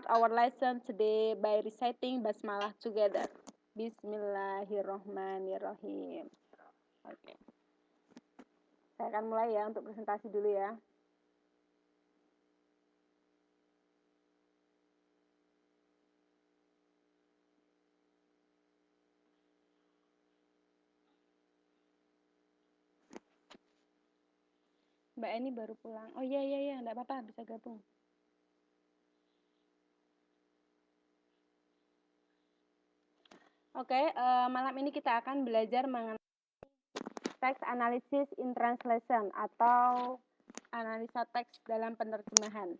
our lesson today by reciting basmalah together. Bismillahirrohmanirrohim. Oke. Saya akan mulai ya untuk presentasi dulu ya. Mbak Eni baru pulang. Oh iya, enggak apa-apa, bisa gabung. Oke, malam ini kita akan belajar mengenai text analysis in translation atau analisa teks dalam penerjemahan.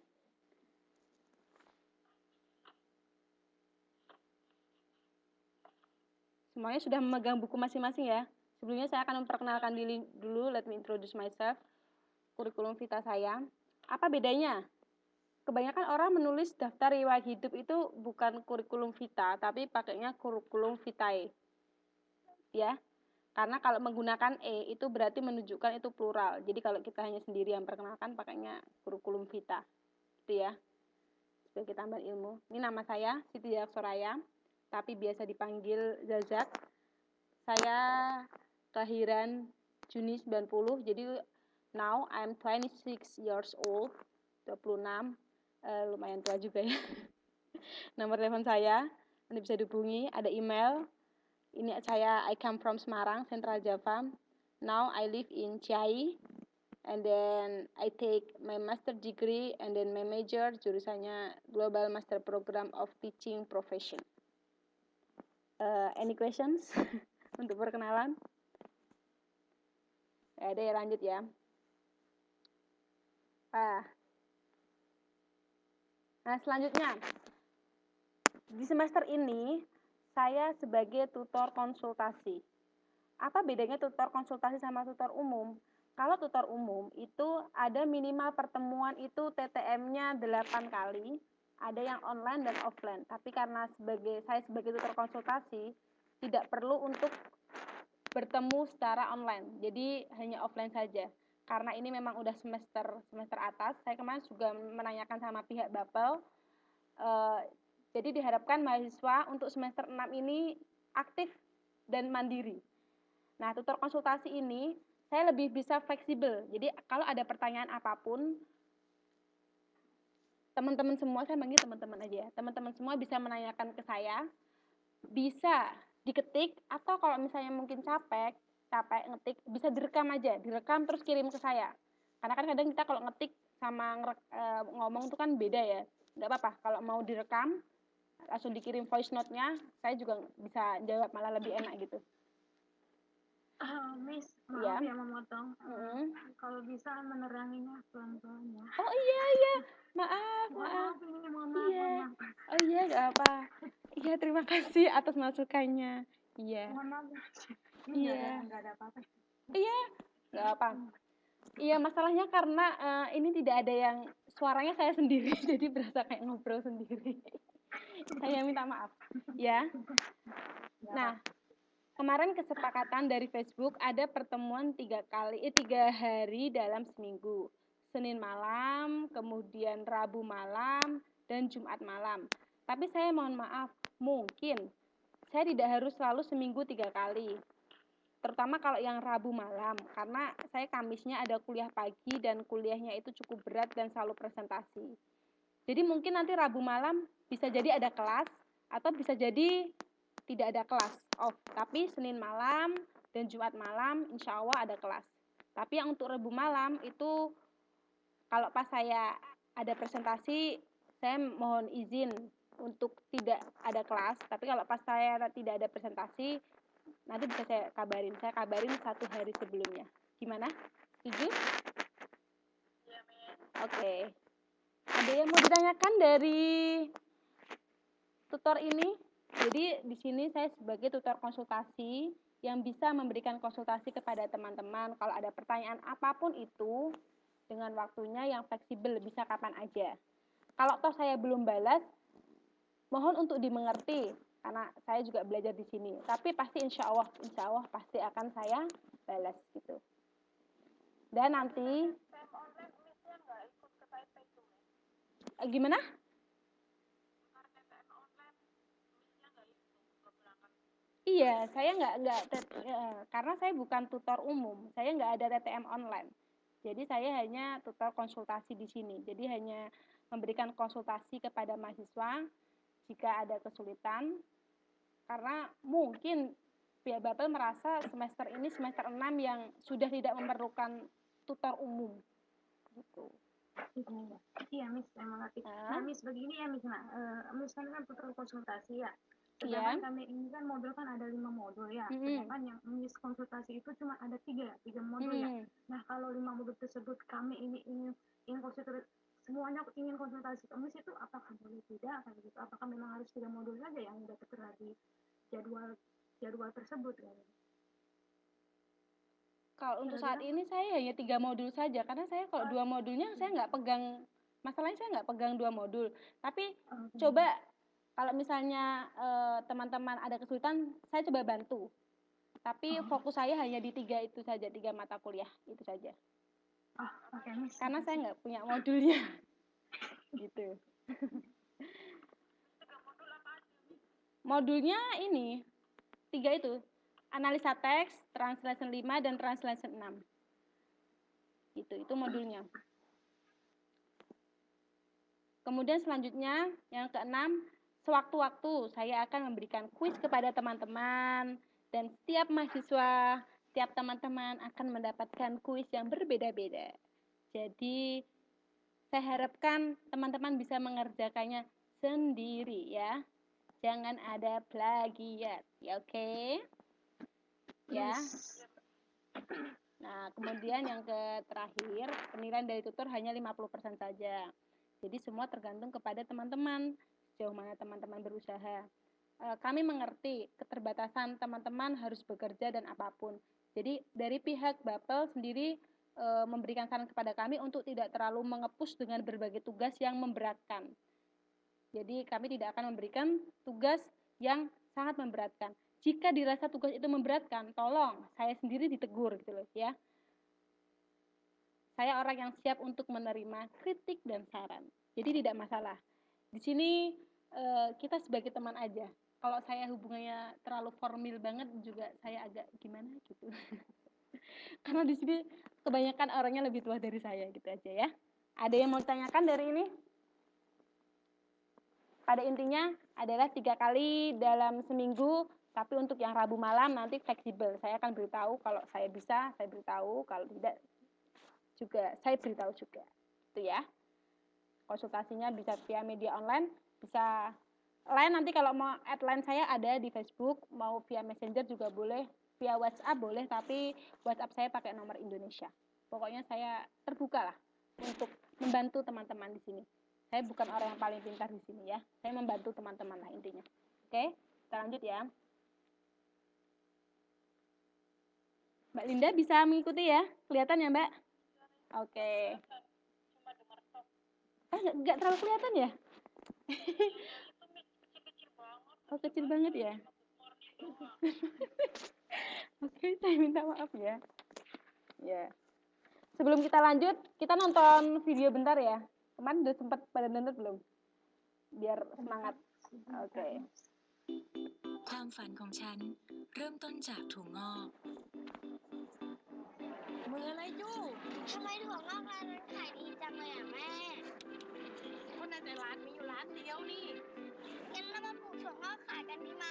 Semuanya sudah memegang buku masing-masing ya. Sebelumnya saya akan memperkenalkan diri dulu. Let me introduce myself. Kurikulum vita saya. Apa bedanya? Kebanyakan orang menulis daftar riwayat hidup itu bukan kurikulum vita, tapi pakainya kurikulum vitae. Ya. Karena kalau menggunakan e itu berarti menunjukkan itu plural. Jadi kalau kita hanya sendiri yang perkenalkan pakainya kurikulum vita. Gitu ya. Supaya kita tambah ilmu. Ini nama saya Siti Soraya, tapi biasa dipanggil Zazat. Saya kelahiran Juni 90, jadi now I'm 26 years old, 26, lumayan tua juga ya. Nomor telepon saya, Anda bisa dihubungi, ada email. Ini saya, I come from Semarang, Central Java. Now I live in Chiai, and then I take my master degree, and then my major, jurusannya Global Master Program of Teaching Profession. Any questions untuk perkenalan? Ada ya, lanjut ya. Nah, selanjutnya, di semester ini saya sebagai tutor konsultasi. Apa bedanya tutor konsultasi sama tutor umum? Kalau tutor umum itu ada minimal pertemuan itu TTM-nya 8 kali, ada yang online dan offline. Tapi karena saya sebagai tutor konsultasi tidak perlu untuk bertemu secara online, jadi hanya offline saja. Karena ini memang udah semester atas, saya kemarin juga menanyakan sama pihak Bapel, jadi diharapkan mahasiswa untuk semester 6 ini aktif dan mandiri. Nah, tutor konsultasi ini saya lebih bisa fleksibel. Jadi kalau ada pertanyaan apapun, teman-teman semua, saya manggil teman-teman aja ya, teman-teman semua bisa menanyakan ke saya, bisa diketik, atau kalau misalnya mungkin capek ngetik, bisa direkam aja, direkam terus kirim ke saya. Karena kan kadang kita kalau ngetik sama ngomong itu kan beda ya. Nggak apa-apa, kalau mau direkam, langsung dikirim voice note-nya, saya juga bisa jawab, malah lebih enak gitu. Miss, maaf ya memotong. Kalau bisa meneranginya pelan-pelan ya. Oh iya, maaf. Ini mohon maaf. Oh iya, nggak apa. Iya, terima kasih atas masukannya. Iya. Mohon maaf. Iya. Nggak ada apa-apa. Iya, nggak apa. Iya, masalahnya karena ini tidak ada yang suaranya saya sendiri, jadi berasa kayak ngobrol sendiri. Saya minta maaf. Ya. Nah, kemarin kesepakatan dari Facebook ada pertemuan 3 hari dalam seminggu. Senin malam, kemudian Rabu malam, dan Jumat malam. Tapi saya mohon maaf, mungkin saya tidak harus selalu seminggu 3 kali. Terutama kalau yang Rabu malam, karena saya Kamisnya ada kuliah pagi dan kuliahnya itu cukup berat dan selalu presentasi. Jadi mungkin nanti Rabu malam bisa jadi ada kelas, atau bisa jadi tidak ada kelas off. Tapi Senin malam dan Jumat malam insya Allah ada kelas. Tapi yang untuk Rabu malam itu kalau pas saya ada presentasi, saya mohon izin untuk tidak ada kelas. Tapi kalau pas saya tidak ada presentasi, nanti bisa saya kabarin 1 hari sebelumnya. Gimana? Setuju? Oke. Ada yang mau ditanyakan dari tutor ini? Jadi di sini saya sebagai tutor konsultasi yang bisa memberikan konsultasi kepada teman-teman kalau ada pertanyaan apapun itu dengan waktunya yang fleksibel, bisa kapan aja. Kalau toh saya belum balas, mohon untuk dimengerti karena saya juga belajar di sini. Tapi pasti insya Allah pasti akan saya balas gitu. Dan nanti gimana? Iya, saya karena saya bukan tutor umum, saya nggak ada TTM online. Jadi saya hanya tutor konsultasi di sini. Jadi hanya memberikan konsultasi kepada mahasiswa jika ada kesulitan. Karena mungkin pihak Bapel merasa semester ini semester 6 yang sudah tidak memerlukan tutor umum. Gitu. Iya, Miss, memang ngerti. Nah, Miss, begini ya, Miss. Nah, Miss kan tutor konsultasi ya. Sedangkan kami ini kan modul kan ada 5 modul ya. Sedangkan yang Miss konsultasi itu cuma ada 3 modul ya. Nah, kalau 5 modul tersebut kami ini ingin konsultasi, semuanya ingin konsultasi ke Miss itu apakah boleh tidak kan gitu? Apakah memang harus 3 modul saja yang sudah tertera di jadwal tersebut kan? Kalau untuk saat ini saya hanya 3 modul saja, karena saya kalau 2 modulnya saya nggak pegang, masalahnya saya nggak pegang 2 modul. Tapi coba kalau misalnya teman-teman ada kesulitan, saya coba bantu. Tapi fokus saya hanya di 3 itu saja, 3 mata kuliah itu saja. Karena saya nggak punya modulnya. Gitu. Modulnya ini 3 itu. Analisa teks, translation 5 dan translation 6. Itu modulnya. Kemudian selanjutnya yang keenam, sewaktu-waktu saya akan memberikan kuis kepada teman-teman dan setiap mahasiswa, setiap teman-teman akan mendapatkan kuis yang berbeda-beda. Jadi saya harapkan teman-teman bisa mengerjakannya sendiri ya. Jangan ada plagiat, ya oke? Ya. Nah, kemudian yang terakhir, penilaian dari tutor hanya 50% saja. Jadi semua tergantung kepada teman-teman, sejauh mana teman-teman berusaha. Kami mengerti keterbatasan teman-teman harus bekerja dan apapun. Jadi dari pihak Bapel sendiri memberikan saran kepada kami untuk tidak terlalu mengepus dengan berbagai tugas yang memberatkan. Jadi kami tidak akan memberikan tugas yang sangat memberatkan. Jika dirasa tugas itu memberatkan, tolong saya sendiri ditegur gitu loh ya. Saya orang yang siap untuk menerima kritik dan saran. Jadi tidak masalah. Di sini kita sebagai teman aja. Kalau saya hubungannya terlalu formal banget juga saya agak gimana gitu. Karena di sini kebanyakan orangnya lebih tua dari saya gitu aja ya. Ada yang mau ditanyakan dari ini? Pada intinya adalah 3 kali dalam seminggu, tapi untuk yang Rabu malam nanti fleksibel. Saya akan beritahu kalau saya bisa, saya beritahu, kalau tidak juga saya beritahu juga. Itu ya. Konsultasinya bisa via media online, bisa line nanti kalau mau add line saya ada di Facebook, mau via Messenger juga boleh, via WhatsApp boleh, tapi WhatsApp saya pakai nomor Indonesia. Pokoknya saya terbuka lah untuk membantu teman-teman di sini. Saya bukan orang yang paling pintar di sini ya. Saya membantu teman-teman lah intinya. Oke, kita lanjut ya. Mbak Linda bisa mengikuti ya? Kelihatan ya, Mbak? Oke. Enggak terlalu kelihatan ya? Oh, kecil banget ya? Oke, saya minta maaf ya. Ya. Sebelum kita lanjut, kita nonton video bentar ya. Kemarin udah sempat pada nonton belum? Biar semangat. Oke. ความฝันของฉันเริ่มต้นจากถั่วงอก มืออะไรจู้ ทำไมถั่วงอกร้านนั้นขายดีจังเลยอ่ะแม่ ก็น่าจะร้านมีอยู่ร้านเดียวนี่ งั้นเรามาปลูกถั่วงอกขายกันดีไหม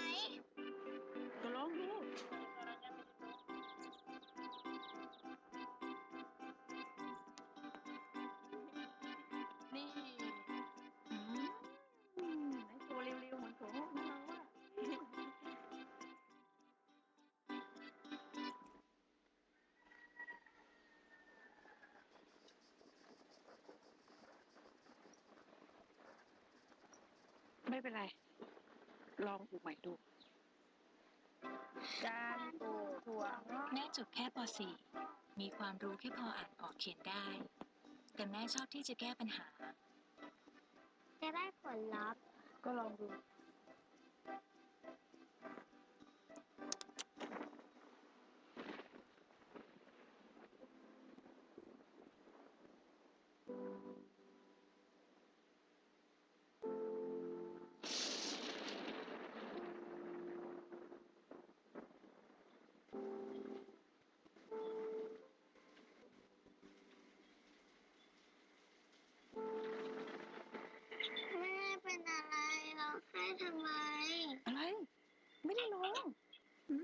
ก็ลองดู นี่ไอ้ตัวเร็วๆเหมือนถั่วงอกนะเราว่า ไม่เป็นไร ลองปลูกใหม่ดู การปลูกถั่วงอก แม่จบแค่ป .4 มีความรู้แค่พออ่านออกเขียนได้ แต่แม่ชอบที่จะแก้ปัญหา จะได้ผลลัพธ์ ก็ลองดู ให้ทำไม อะไร ไม่ได้ร้องหืม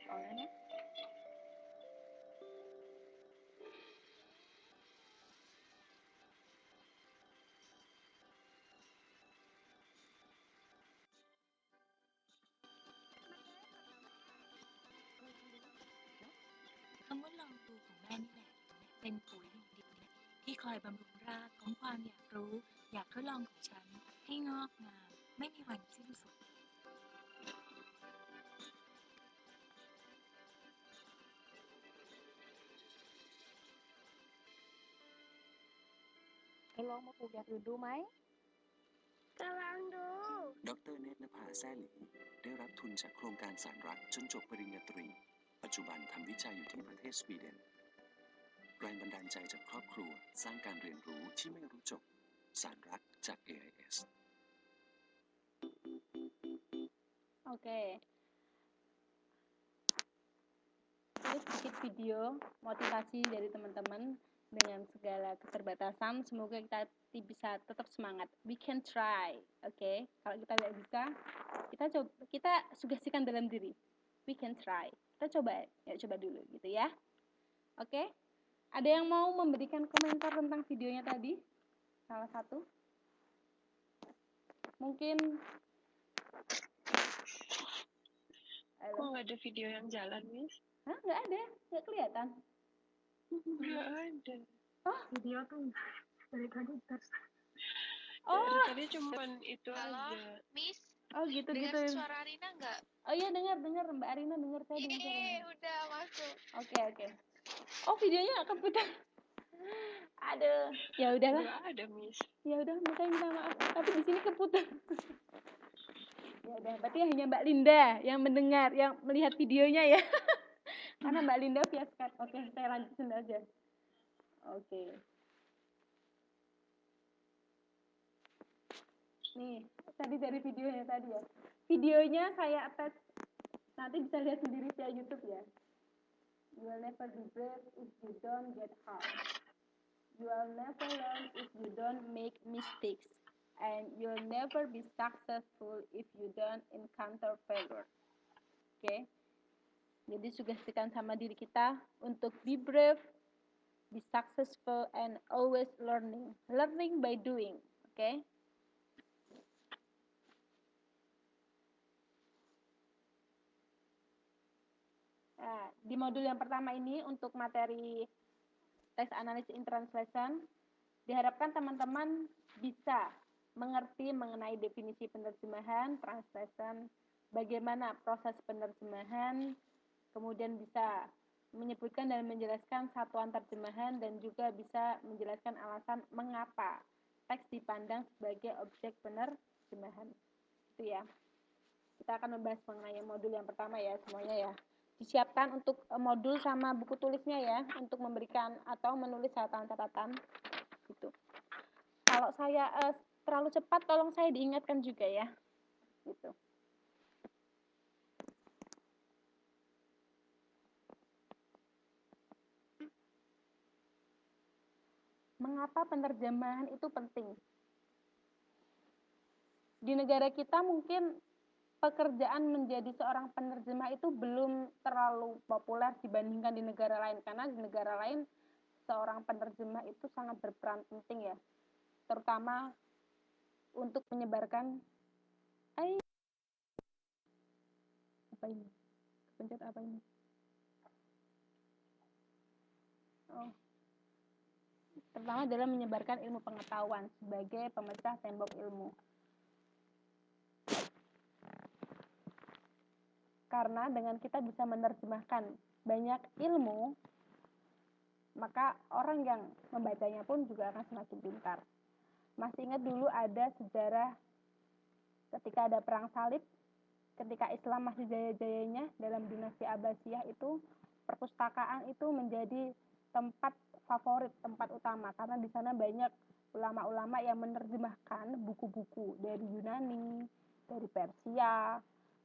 เอาแล้วนะ คำว่าลองดูของแม่นี่แหละเป็นปุ๋ยหนึ่งดินที่คอยบำรุงรากของความอยากรู้อยากทดลองของฉันให้งอกงามไม่มีวันสิ้นสุด ลองมาปลูกอย่างอื่นดูไหม กำลังดู ดร.เนตรนภา แซ่หลีได้รับทุนจากโครงการสารรักจนจบปริญญาตรี ปัจจุบันทำวิจัยอยู่ที่ประเทศสวีเดน แรงบันดาลใจจากครอบครัวสร้างการเรียนรู้ที่ไม่รู้จบ สารรักจาก AIS. Oke. Ini sedikit video motivasi dari teman-teman dengan segala keterbatasan. Semoga kita bisa tetap semangat. We can try, oke? Kalau kita tidak bisa, kita sugestikan dalam diri. We can try. Kita coba, ya coba dulu gitu ya. Oke? Ada yang mau memberikan komentar tentang videonya tadi? Salah satu? Mungkin Kok nggak ada video yang jalan, Miss? Hah? Nggak ada? Nggak kelihatan? Nggak ada. Oh, Video tuh dari tadi terus. oh, Tadi cuman itu Halo, aja. Miss, oh gitu dengar gitu. suara Rina nggak? Oh iya dengar Mbak Arina dengar saya dengar suara Mbak. Udah masuk. Oke. Oh videonya keputar. Aduh, ya udahlah. Nggak ada, Miss. Ya udah, saya minta maaf. Tapi di sini keputar. Ya udah, berarti hanya Mbak Linda yang mendengar, yang melihat videonya ya. Karena Mbak Linda via Skype. Oke, saya lanjutin aja. Oke. Nih, tadi dari videonya tadi ya. Videonya saya attach, nanti bisa lihat sendiri via YouTube ya. You will never be brave if you don't get hurt. You will never learn if you don't make mistakes. And you'll never be successful if you don't encounter failure. Oke. Jadi sugestikan sama diri kita untuk be brave, be successful, and always learning. Learning by doing. Oke. Nah, di modul yang pertama ini untuk materi teks analisis in translation, diharapkan teman-teman bisa mengerti mengenai definisi penerjemahan, translation, bagaimana proses penerjemahan, kemudian bisa menyebutkan dan menjelaskan satuan terjemahan dan juga bisa menjelaskan alasan mengapa teks dipandang sebagai objek penerjemahan. Itu ya. Kita akan membahas mengenai modul yang pertama ya semuanya ya. Disiapkan untuk modul sama buku tulisnya ya untuk memberikan atau menulis catatan-catatan gitu. Kalau saya terlalu cepat tolong saya diingatkan juga ya. Gitu. Mengapa penerjemahan itu penting? Di negara kita mungkin pekerjaan menjadi seorang penerjemah itu belum terlalu populer dibandingkan di negara lain, karena di negara lain seorang penerjemah itu sangat berperan penting ya, terutama untuk menyebarkan apa ini? Pencet apa ini? Oh. Terutama dalam menyebarkan ilmu pengetahuan sebagai pemecah tembok ilmu. Karena dengan kita bisa menerjemahkan banyak ilmu, maka orang yang membacanya pun juga akan semakin pintar. Masih ingat dulu ada sejarah ketika ada perang salib, ketika Islam masih jaya-jayanya dalam dinasti Abbasiyah itu, perpustakaan itu menjadi tempat favorit, tempat utama, karena di sana banyak ulama-ulama yang menerjemahkan buku-buku dari Yunani, dari Persia,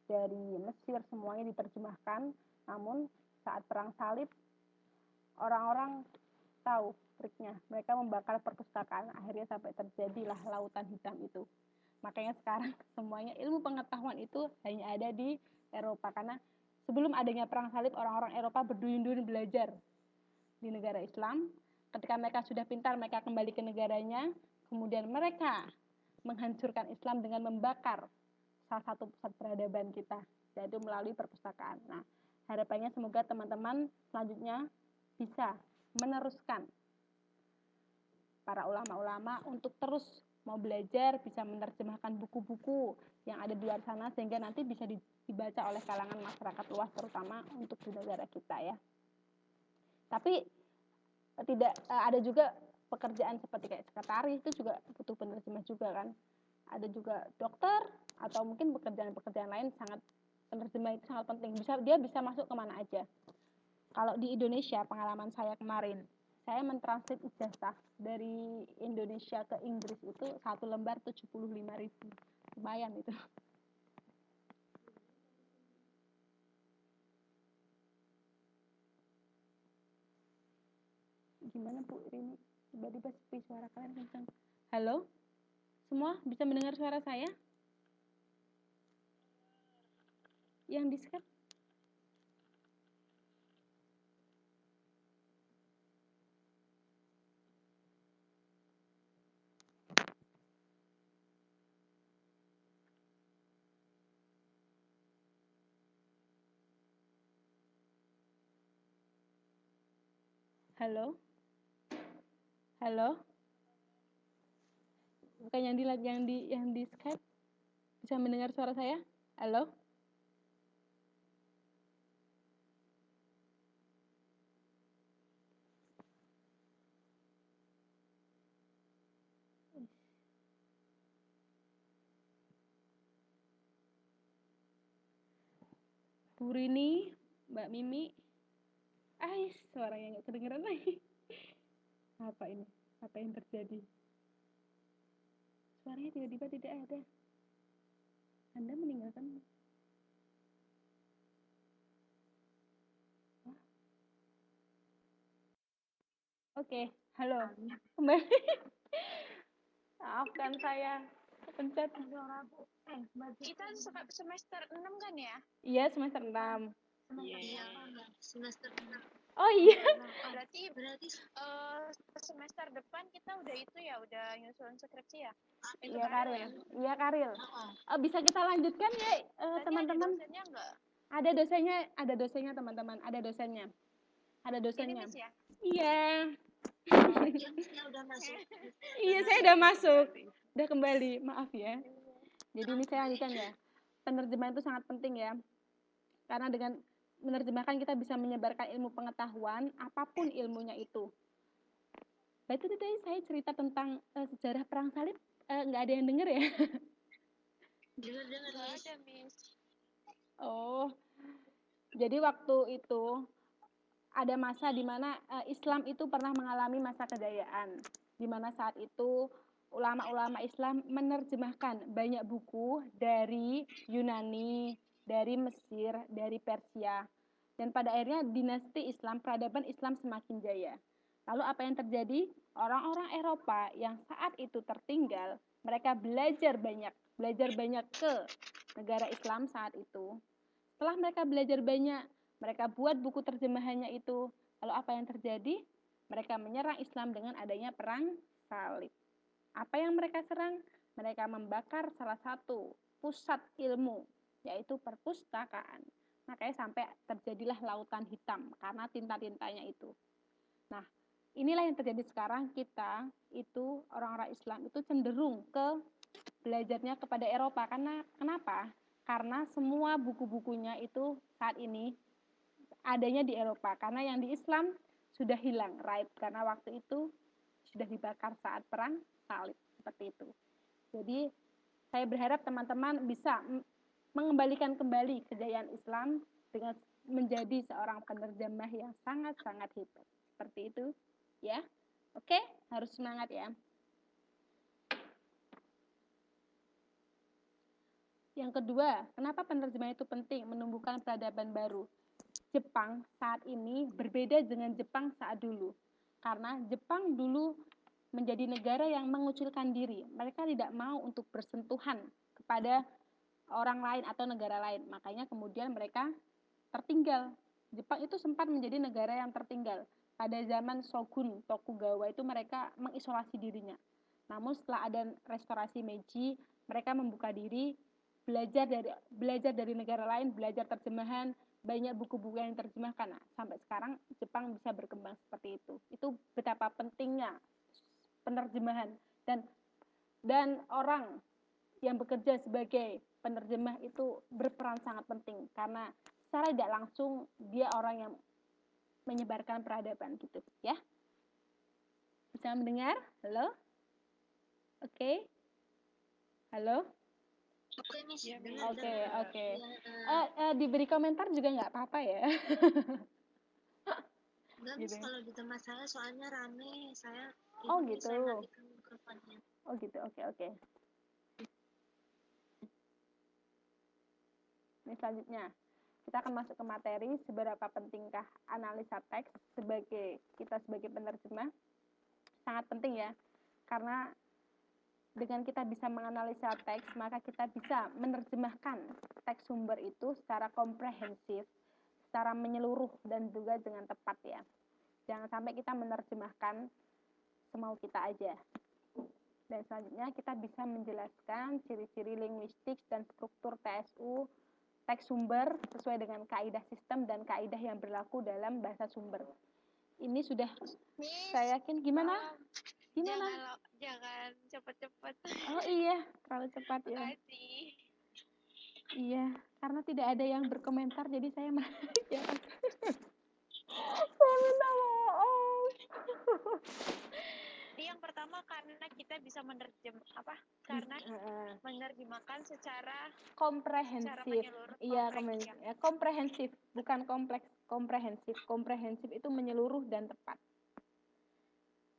dari Mesir, semuanya diterjemahkan. Namun saat perang salib, orang-orang tahu triknya, mereka membakar perpustakaan, akhirnya sampai terjadilah lautan hitam itu. Makanya sekarang semuanya ilmu pengetahuan itu hanya ada di Eropa, karena sebelum adanya perang salib, orang-orang Eropa berduyun-duyun belajar di negara Islam. Ketika mereka sudah pintar, mereka kembali ke negaranya, kemudian mereka menghancurkan Islam dengan membakar salah satu pusat peradaban kita, yaitu melalui perpustakaan. Nah, harapannya semoga teman-teman selanjutnya bisa meneruskan para ulama-ulama untuk terus mau belajar, bisa menerjemahkan buku-buku yang ada di luar sana, sehingga nanti bisa dibaca oleh kalangan masyarakat luas, terutama untuk di negara kita ya. Tapi tidak ada juga pekerjaan seperti kayak sekretaris, itu juga butuh penerjemah juga kan. Ada juga dokter atau mungkin pekerjaan-pekerjaan lain, sangat penerjemah itu sangat penting. Dia bisa masuk kemana aja. Kalau di Indonesia, pengalaman saya kemarin, saya mentranslate ijazah dari Indonesia ke Inggris itu 1 lembar 75.000. Lumayan itu. Gimana Bu Rini? Tiba-tiba sepi suara kalian kencang. Halo? Semua bisa mendengar suara saya? Yang di Skype? Halo? Halo? Bukan yang di Skype? Bisa mendengar suara saya? Halo? Bu Rini, Mbak Mimi. Suaranya nggak kedengeran lagi. Apa ini? Apa yang terjadi? Suaranya tiba-tiba tidak ada. Anda meninggalkan. Oke, halo. Kembali. Maafkan saya. Pencet. Kita semester 6 kan ya? Iya, semester 6. Iya. Semester 6. Oh iya. Berarti semester depan kita udah itu ya, udah nyusun skripsi ya? Iya, Karil. Iya, Karil. Bisa kita lanjutkan ya, teman-teman? Ada dosennya enggak? Ada dosennya teman-teman. Ada dosennya. Ini Miss ya? Iya. Udah masuk. Iya, saya udah masuk. Udah kembali. Maaf ya. Jadi ini saya lanjutkan ya. Penerjemahan itu sangat penting ya. Karena dengan menerjemahkan kita bisa menyebarkan ilmu pengetahuan, apapun ilmunya itu. Itu tadi saya cerita tentang sejarah perang salib, nggak ada yang denger ya? Dengar ada, Miss. Oh, jadi waktu itu ada masa di mana Islam itu pernah mengalami masa kejayaan, di mana saat itu ulama-ulama Islam menerjemahkan banyak buku dari Yunani, dari Mesir, dari Persia, dan pada akhirnya dinasti Islam, peradaban Islam semakin jaya. Lalu apa yang terjadi? Orang-orang Eropa yang saat itu tertinggal, mereka belajar banyak ke negara Islam saat itu. Setelah mereka belajar banyak, mereka buat buku terjemahannya itu. Lalu apa yang terjadi? Mereka menyerang Islam dengan adanya perang salib. Apa yang mereka serang? Mereka membakar salah satu pusat ilmu, yaitu perpustakaan. Makanya sampai terjadilah lautan hitam karena tinta-tintanya itu. Nah, inilah yang terjadi sekarang. Kita itu orang-orang Islam itu cenderung ke belajarnya kepada Eropa. Karena kenapa? Karena semua buku-bukunya itu saat ini adanya di Eropa. Karena yang di Islam sudah hilang, raib, karena waktu itu sudah dibakar saat perang salib, seperti itu. Jadi Saya berharap teman-teman bisa mengembalikan kembali kejayaan Islam dengan menjadi seorang penerjemah yang sangat-sangat hebat. Seperti itu, ya. Oke, harus semangat ya. Yang kedua, kenapa penerjemahan itu penting? Menumbuhkan peradaban baru. Jepang saat ini berbeda dengan Jepang saat dulu. Karena Jepang dulu menjadi negara yang mengucilkan diri. Mereka tidak mau untuk bersentuhan kepada orang lain atau negara lain. Makanya kemudian mereka tertinggal. Jepang itu sempat menjadi negara yang tertinggal. Pada zaman Shogun Tokugawa itu mereka mengisolasi dirinya. Namun setelah ada restorasi Meiji, mereka membuka diri, belajar dari negara lain, belajar terjemahan, banyak buku-buku yang diterjemahkan. Nah, sampai sekarang Jepang bisa berkembang seperti itu. Itu betapa pentingnya penerjemahan dan orang yang bekerja sebagai penerjemah itu berperan sangat penting karena secara tidak langsung dia orang yang menyebarkan peradaban gitu ya. Bisa mendengar? Halo? Oke. Halo? Oke. Diberi komentar juga nggak apa-apa ya. Enggak, Miss, kalau di tempat saya soalnya rame, saya gitu. Saya matikan mikrofonnya. Oh gitu, oke. Ini selanjutnya, kita akan masuk ke materi seberapa pentingkah analisa teks kita sebagai penerjemah. Sangat penting ya, karena dengan kita bisa menganalisa teks, maka kita bisa menerjemahkan teks sumber itu secara komprehensif, secara menyeluruh dan juga dengan tepat ya. Jangan sampai kita menerjemahkan semau kita aja. Dan selanjutnya kita bisa menjelaskan ciri-ciri linguistik dan struktur TSU, teks sumber sesuai dengan kaidah sistem dan kaidah yang berlaku dalam bahasa sumber. Ini sudah saya yakin gimana? Jangan cepat-cepat. Oh iya, terlalu cepat ya. Makasih. Iya, karena tidak ada yang berkomentar jadi saya ya. Saya minta maaf. Yang pertama karena kita bisa menerjemahkan secara komprehensif. Iya, komprehensif, bukan kompleks, komprehensif. Komprehensif itu menyeluruh dan tepat.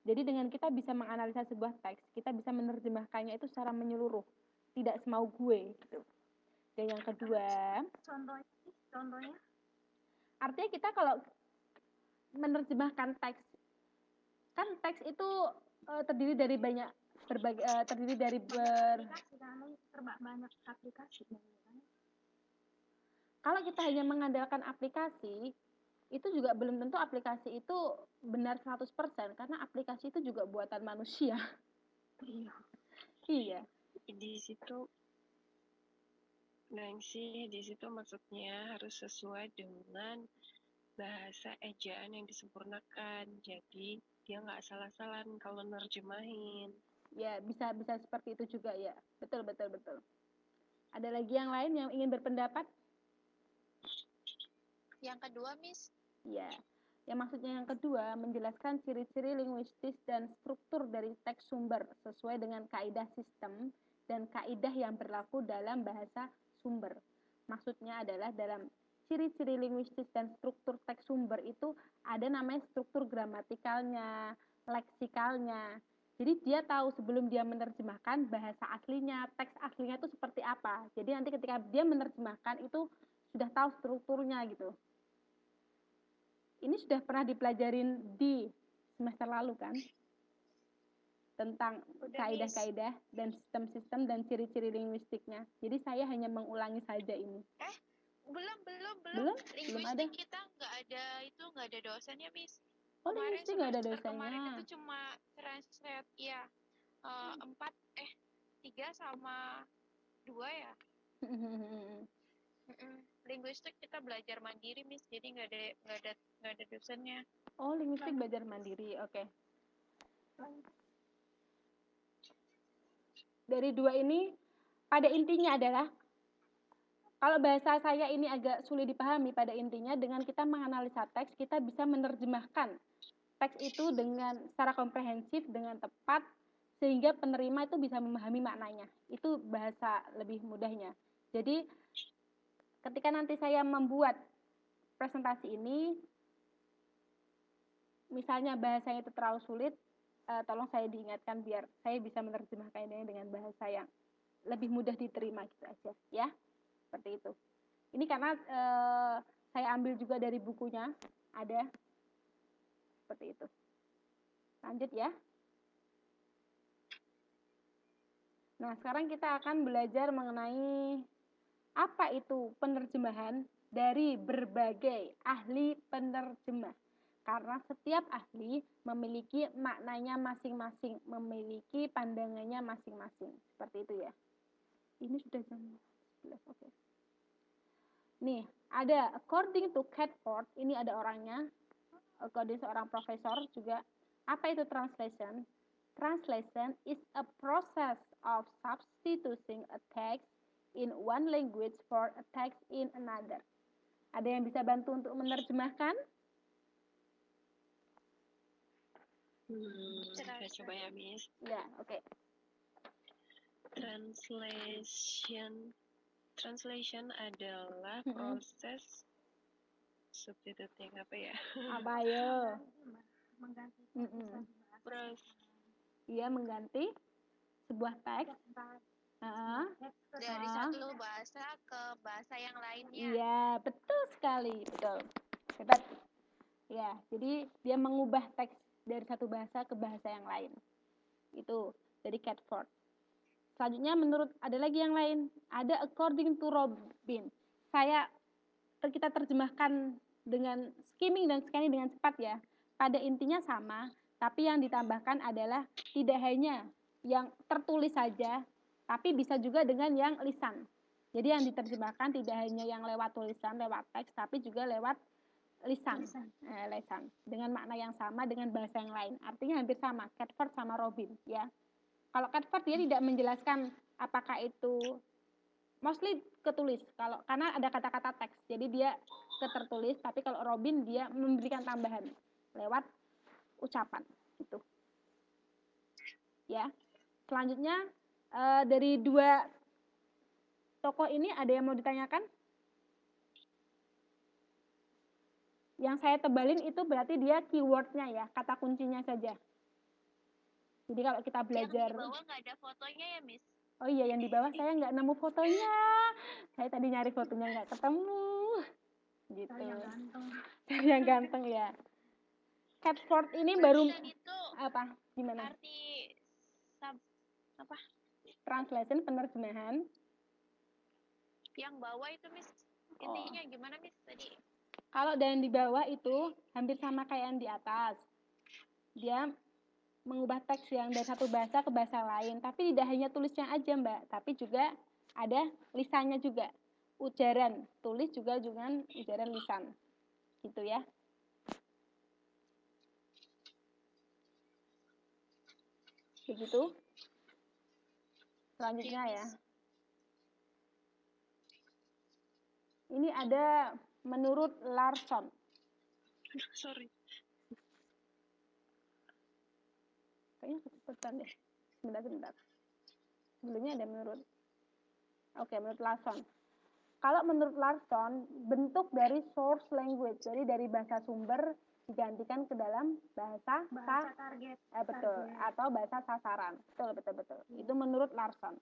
Jadi dengan kita bisa menganalisa sebuah teks, kita bisa menerjemahkannya itu secara menyeluruh, tidak semau gue gitu. Dan yang kedua, contohnya? Artinya kita kalau menerjemahkan teks, kan teks itu terdiri dari banyak banyak aplikasi. Kalau kita hanya mengandalkan aplikasi, itu juga belum tentu aplikasi itu benar 100% karena aplikasi itu juga buatan manusia. Iya. Di situ maksudnya harus sesuai dengan bahasa ejaan yang disempurnakan. Jadi dia nggak salah-salahan kalau nerjemahin. Ya, bisa seperti itu juga ya. Betul. Ada lagi yang lain yang ingin berpendapat? Yang kedua, Miss? Ya, yang maksudnya yang kedua menjelaskan ciri-ciri linguistis dan struktur dari teks sumber sesuai dengan kaidah sistem dan kaidah yang berlaku dalam bahasa sumber. Maksudnya adalah dalam ciri-ciri linguistis dan struktur teks sumber itu ada namanya struktur gramatikalnya, leksikalnya. Jadi dia tahu sebelum dia menerjemahkan bahasa aslinya, teks aslinya itu seperti apa. Jadi nanti ketika dia menerjemahkan itu sudah tahu strukturnya gitu. Ini sudah pernah dipelajarin di semester lalu kan? Tentang kaidah-kaidah dan sistem-sistem dan ciri-ciri linguistiknya. Jadi saya hanya mengulangi saja ini. Belum. Linguistik kita nggak ada dosennya, Miss. Oh, linguistik nggak ada dosennya. Kemarin itu cuma translate, ya 3 sama 2 ya. Linguistik kita belajar mandiri, Miss. Jadi nggak ada dosennya. Oh, linguistik belajar mandiri, oke. Dari dua ini, pada intinya adalah kalau bahasa saya ini agak sulit dipahami, pada intinya dengan kita menganalisa teks, kita bisa menerjemahkan teks itu dengan secara komprehensif, dengan tepat, sehingga penerima itu bisa memahami maknanya. Itu bahasa lebih mudahnya. Jadi ketika nanti saya membuat presentasi ini, misalnya bahasanya itu terlalu sulit, tolong saya diingatkan biar saya bisa menerjemahkannya dengan bahasa yang lebih mudah diterima gitu aja ya. Seperti itu. Ini karena saya ambil juga dari bukunya, ada seperti itu. Lanjut ya. Nah, sekarang kita akan belajar mengenai apa itu penerjemahan dari berbagai ahli penerjemah. Karena setiap ahli memiliki maknanya masing-masing, memiliki pandangannya masing-masing. Seperti itu ya. Ini sudah jam 11, oke. Nih, ada according to Catford, ini ada orangnya, according seorang profesor juga. Apa itu translation? Translation is a process of substituting a text in one language for a text in another. Ada yang bisa bantu untuk menerjemahkan? Saya coba ya, Miss. Ya, oke. Translation adalah proses substituting apa ya? Apa ya? Mengganti Iya, mengganti sebuah teks dari satu bahasa ke bahasa yang lainnya. Iya, betul sekali, betul. Hebat. Ya, jadi dia mengubah teks dari satu bahasa ke bahasa yang lain. Itu dari Catford. Selanjutnya ada lagi yang lain. Ada according to Robin. Kita terjemahkan dengan skimming dan scanning dengan cepat ya. Pada intinya sama, tapi yang ditambahkan adalah tidak hanya yang tertulis saja, tapi bisa juga dengan yang lisan. Jadi yang diterjemahkan tidak hanya yang lewat tulisan, lewat teks, tapi juga lewat lisan. Dengan makna yang sama dengan bahasa yang lain. Artinya hampir sama, Catford sama Robin ya. Kalau Catford dia tidak menjelaskan apakah itu mostly ketulis, karena ada kata-kata teks, jadi dia ketertulis. Tapi kalau Robin dia memberikan tambahan lewat ucapan gitu. Ya. Selanjutnya dari dua tokoh ini ada yang mau ditanyakan? Yang saya tebalin itu berarti dia keywordnya ya, kata kuncinya saja. Jadi kalau kita belajar. Yang di bawah nggak ada fotonya ya, Miss? Oh iya, yang di bawah saya nggak nemu fotonya. Saya tadi nyari fotonya nggak ketemu. Gitu. Cari yang ganteng ya. Catford ini baru itu apa? Gimana? Arti apa? Translation, penerjemahan. Yang bawah itu, Miss. Intinya gimana, Miss, tadi? Kalau yang di bawah itu hampir sama kayak yang di atas. Dia mengubah teks yang dari satu bahasa ke bahasa lain, tapi tidak hanya tulisnya aja, Mbak, tapi juga ada lisannya juga. Ujaran tulis juga dengan ujaran lisan. Gitu ya. Begitu. Selanjutnya ya. Ini ada menurut Larson. Sorry. Kayaknya kecepatan deh. Sebentar. Sebelumnya ada menurut. Oke, menurut Larson. Kalau menurut Larson, bentuk dari source language, jadi dari bahasa sumber digantikan ke dalam bahasa target. Betul, atau bahasa sasaran. Betul. Itu menurut Larson.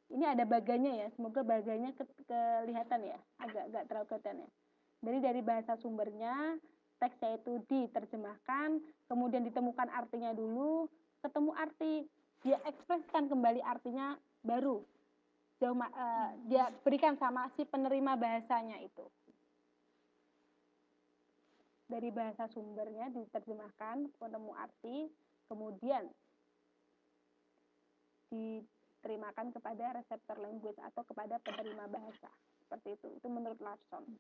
Ini ada baganya ya, semoga baganya kelihatan ya, agak terlalu kelihatan ya. Jadi dari bahasa sumbernya, teksnya itu diterjemahkan, kemudian ditemukan artinya dulu, ketemu arti, dia ekspresikan kembali artinya baru. Dia berikan sama si penerima bahasanya itu. Dari bahasa sumbernya diterjemahkan, ketemu arti, kemudian diterimakan kepada reseptor language atau kepada penerima bahasa. Seperti itu. Itu menurut Larson.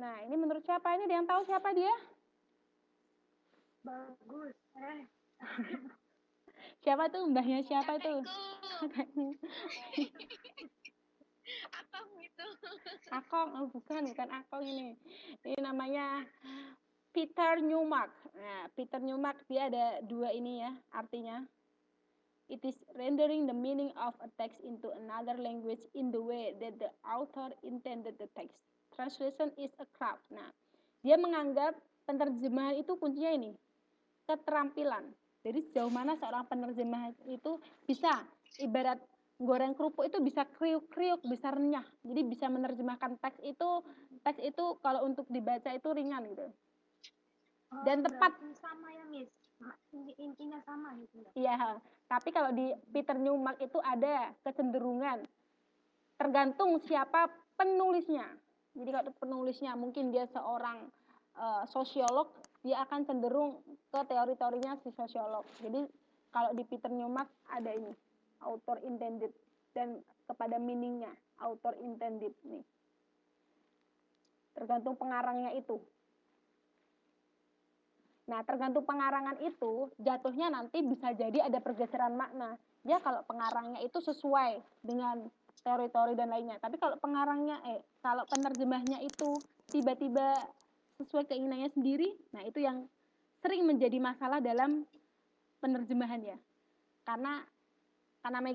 Nah, ini menurut siapa? Ini ada yang tahu siapa dia? Bagus. Siapa tuh? Mbahnya siapa tuh? Akong itu. Akong, bukan Akong ini. Ini namanya Peter Newmark. Nah, Peter Newmark dia ada dua ini ya artinya. It is rendering the meaning of a text into another language in the way that the author intended the text. Translation is a craft. Nah, dia menganggap penerjemahan itu kuncinya ini, keterampilan. Jadi sejauh mana seorang penerjemah itu bisa, ibarat goreng kerupuk itu bisa kriuk-kriuk, bisa renyah. Jadi bisa menerjemahkan teks itu kalau untuk dibaca itu ringan gitu. Dan tepat. Sama ya, Miss. Intinya sama gitu ya. Iya, tapi kalau di Peter Newmark itu ada kecenderungan tergantung siapa penulisnya. Jadi kalau penulisnya mungkin dia seorang sosiolog, dia akan cenderung ke teori-teorinya si sosiolog. Jadi kalau di Peter Newmark ada ini, author intended, dan kepada meaningnya, author intended nih. Tergantung pengarangnya itu. Nah, tergantung pengarangan itu, jatuhnya nanti bisa jadi ada pergeseran makna. Ya, kalau pengarangnya itu sesuai dengan teori-teori dan lainnya. Tapi kalau kalau penerjemahnya itu tiba-tiba sesuai keinginannya sendiri, nah itu yang sering menjadi masalah dalam penerjemahan ya. Karena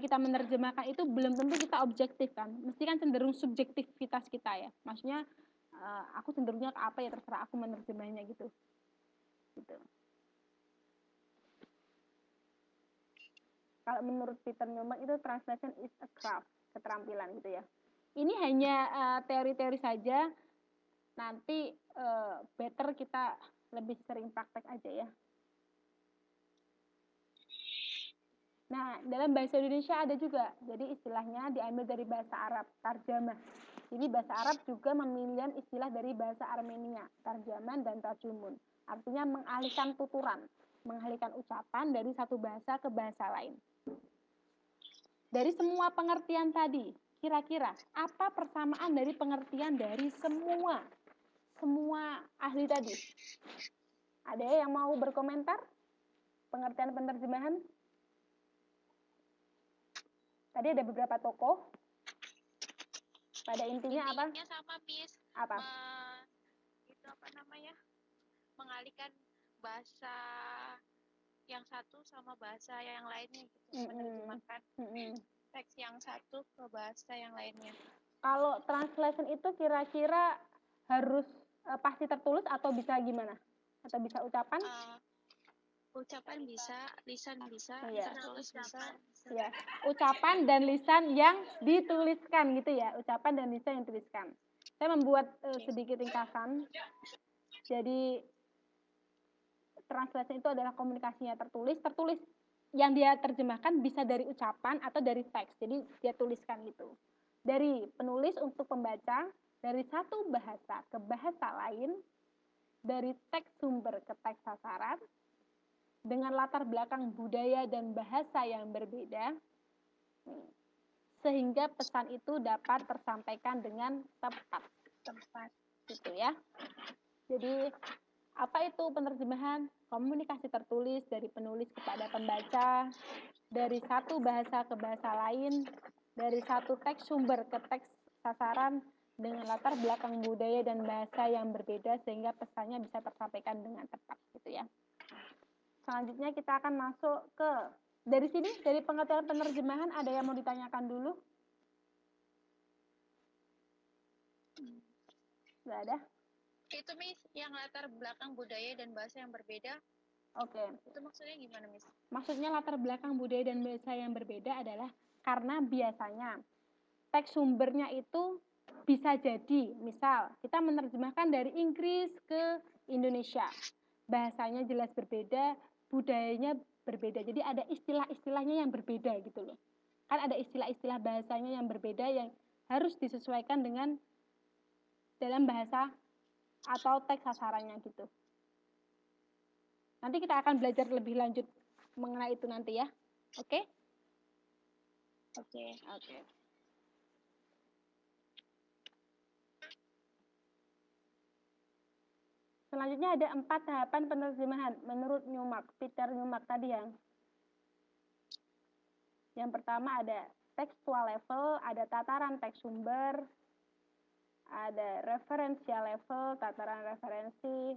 kita menerjemahkan itu belum tentu kita objektif kan. Mesti kan cenderung subjektivitas kita ya. Maksudnya, aku cenderungnya ke apa ya, terserah aku menerjemahnya gitu. Kalau menurut Peter Newmark itu translation is a craft, keterampilan gitu ya. Ini hanya teori-teori saja. Nanti better kita lebih sering praktek aja ya. Nah, dalam bahasa Indonesia ada juga. Jadi istilahnya diambil dari bahasa Arab, tarjamah. Jadi bahasa Arab juga memilih istilah dari bahasa Armenia, tarjaman dan tarjumun. Artinya mengalihkan tuturan, mengalihkan ucapan dari satu bahasa ke bahasa lain. Dari semua pengertian tadi, kira-kira apa persamaan dari pengertian dari semua ahli tadi? Ada yang mau berkomentar? Pengertian penerjemahan? Tadi ada beberapa tokoh. Pada intinya apa? Intinya sama, Miss. Apa? Itu apa namanya? Mengalihkan bahasa yang satu sama bahasa yang lainnya gitu. Menerjemahkan teks yang satu ke bahasa yang lainnya. Kalau translation itu kira-kira harus pasti tertulis atau bisa gimana? Atau bisa ucapan? Ucapan bisa, lisan bisa, tertulis bisa. Ya, ucapan dan lisan yang dituliskan gitu ya, ucapan dan lisan yang dituliskan. Saya membuat sedikit ringkasan. Jadi translation itu adalah komunikasinya tertulis yang dia terjemahkan bisa dari ucapan atau dari teks. Jadi dia tuliskan gitu. Dari penulis untuk pembaca, dari satu bahasa ke bahasa lain, dari teks sumber ke teks sasaran, dengan latar belakang budaya dan bahasa yang berbeda, sehingga pesan itu dapat tersampaikan dengan tepat gitu ya. Jadi apa itu penerjemahan? Komunikasi tertulis dari penulis kepada pembaca, dari satu bahasa ke bahasa lain, dari satu teks sumber ke teks sasaran, dengan latar belakang budaya dan bahasa yang berbeda sehingga pesannya bisa tersampaikan dengan tepat gitu ya. Selanjutnya kita akan masuk ke dari sini, dari pengertian penerjemahan ada yang mau ditanyakan dulu? Nggak ada? Itu, Miss, yang latar belakang budaya dan bahasa yang berbeda. Oke. Itu maksudnya gimana, Miss? Maksudnya latar belakang budaya dan bahasa yang berbeda adalah karena biasanya teks sumbernya itu bisa jadi, misal kita menerjemahkan dari Inggris ke Indonesia. Bahasanya jelas berbeda, budayanya berbeda. Jadi ada istilah-istilahnya yang berbeda gitu loh. Kan ada istilah-istilah bahasanya yang berbeda yang harus disesuaikan dengan dalam bahasa atau teks sasarannya gitu. Nanti kita akan belajar lebih lanjut mengenai itu nanti ya. Oke? Oke. Selanjutnya ada 4 tahapan penerjemahan menurut Newmark, Peter Newmark tadi yang pertama ada textual level, ada tataran teks sumber, ada referensial level, tataran referensi,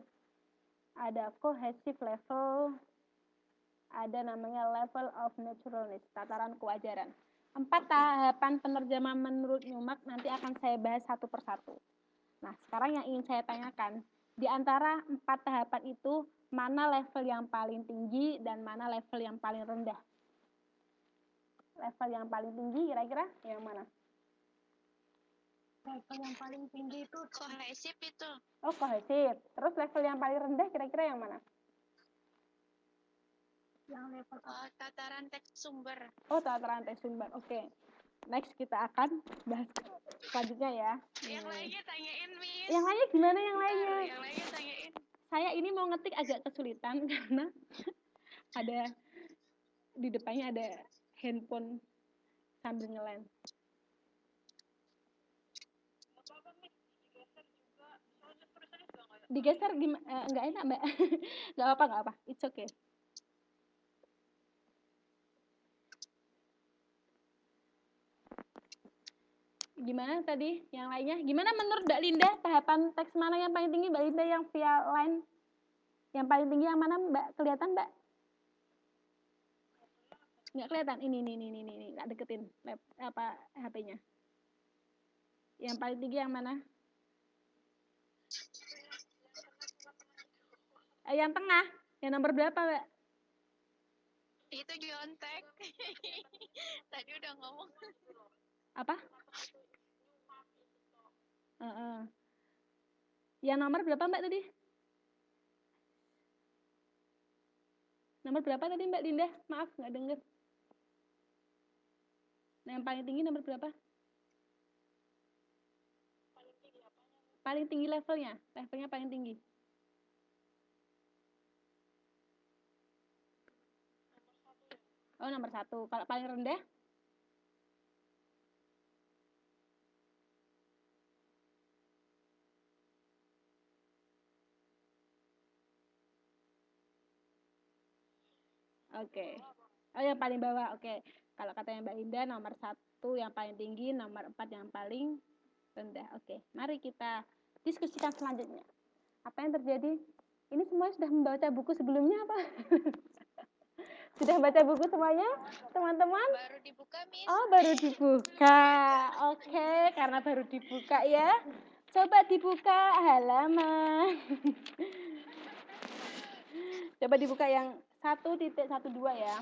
ada cohesive level, ada namanya level of naturalness, tataran kewajaran. 4 tahapan penerjemahan menurut Newmark nanti akan saya bahas satu persatu. Nah, sekarang yang ingin saya tanyakan, di antara 4 tahapan itu, mana level yang paling tinggi dan mana level yang paling rendah? Level yang paling tinggi kira-kira yang mana? Level yang paling tinggi itu kohesif itu. Oh, kohesif. Terus level yang paling rendah kira-kira yang mana? Yang level tataran teks sumber. Oh, tataran teks sumber. Oke. Next kita akan bahas selanjutnya ya. Yang lainnya tanyain, Miss. Yang lainnya gimana yang lainnya? Yang lainnya tanyain. Saya ini mau ngetik agak kesulitan karena ada di depannya ada handphone sambil ngelem. Digeser gimana? Nggak enak, Mbak. Nggak apa-apa. It's okay. Gimana tadi yang lainnya? Gimana menurut Mbak Linda, tahapan teks mana yang paling tinggi? Mbak Linda yang via line yang paling tinggi yang mana, Mbak? Kelihatan, Mbak? Nggak kelihatan. Ini nggak deketin HP-nya. Yang paling tinggi yang mana? Yang tengah. Yang nomor berapa, Mbak? Itu Jontek. Tadi udah ngomong. Apa? Yang nomor berapa, Mbak, tadi? Nomor berapa tadi, Mbak Linda? Maaf, nggak denger. Nah, yang paling tinggi nomor berapa? Paling tinggi levelnya. Levelnya paling tinggi. Oh, nomor 1. Kalau paling rendah? Oke. Oh, yang paling bawah. Oke. Kalau katanya Mbak Linda, nomor 1 yang paling tinggi, nomor 4 yang paling rendah. Oke. Mari kita diskusikan selanjutnya. Apa yang terjadi? Ini semua sudah membaca buku sebelumnya apa? Sudah baca buku semuanya, teman-teman? Baru dibuka, Miss. Oh, baru dibuka. Oke, karena baru dibuka ya. Coba dibuka halaman. Coba dibuka yang 1.12 ya.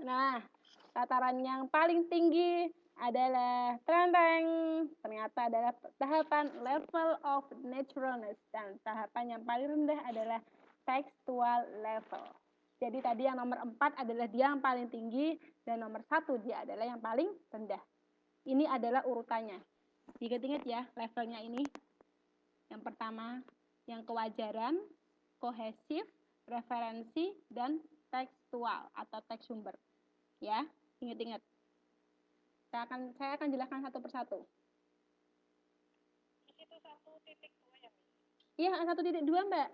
Nah, tataran yang paling tinggi adalah ternyata adalah tahapan level of naturalness, dan tahapan yang paling rendah adalah textual level. Jadi tadi yang nomor 4 adalah dia yang paling tinggi, dan nomor 1 dia adalah yang paling rendah. Ini adalah urutannya. Ingat-ingat ya levelnya ini. Yang pertama, yang kewajaran, kohesif, referensi, dan tekstual atau teks sumber. Ya, ingat-ingat. Saya akan jelaskan satu persatu. Di situ 1.2 ya, Miss? Iya, 1.2, Mbak.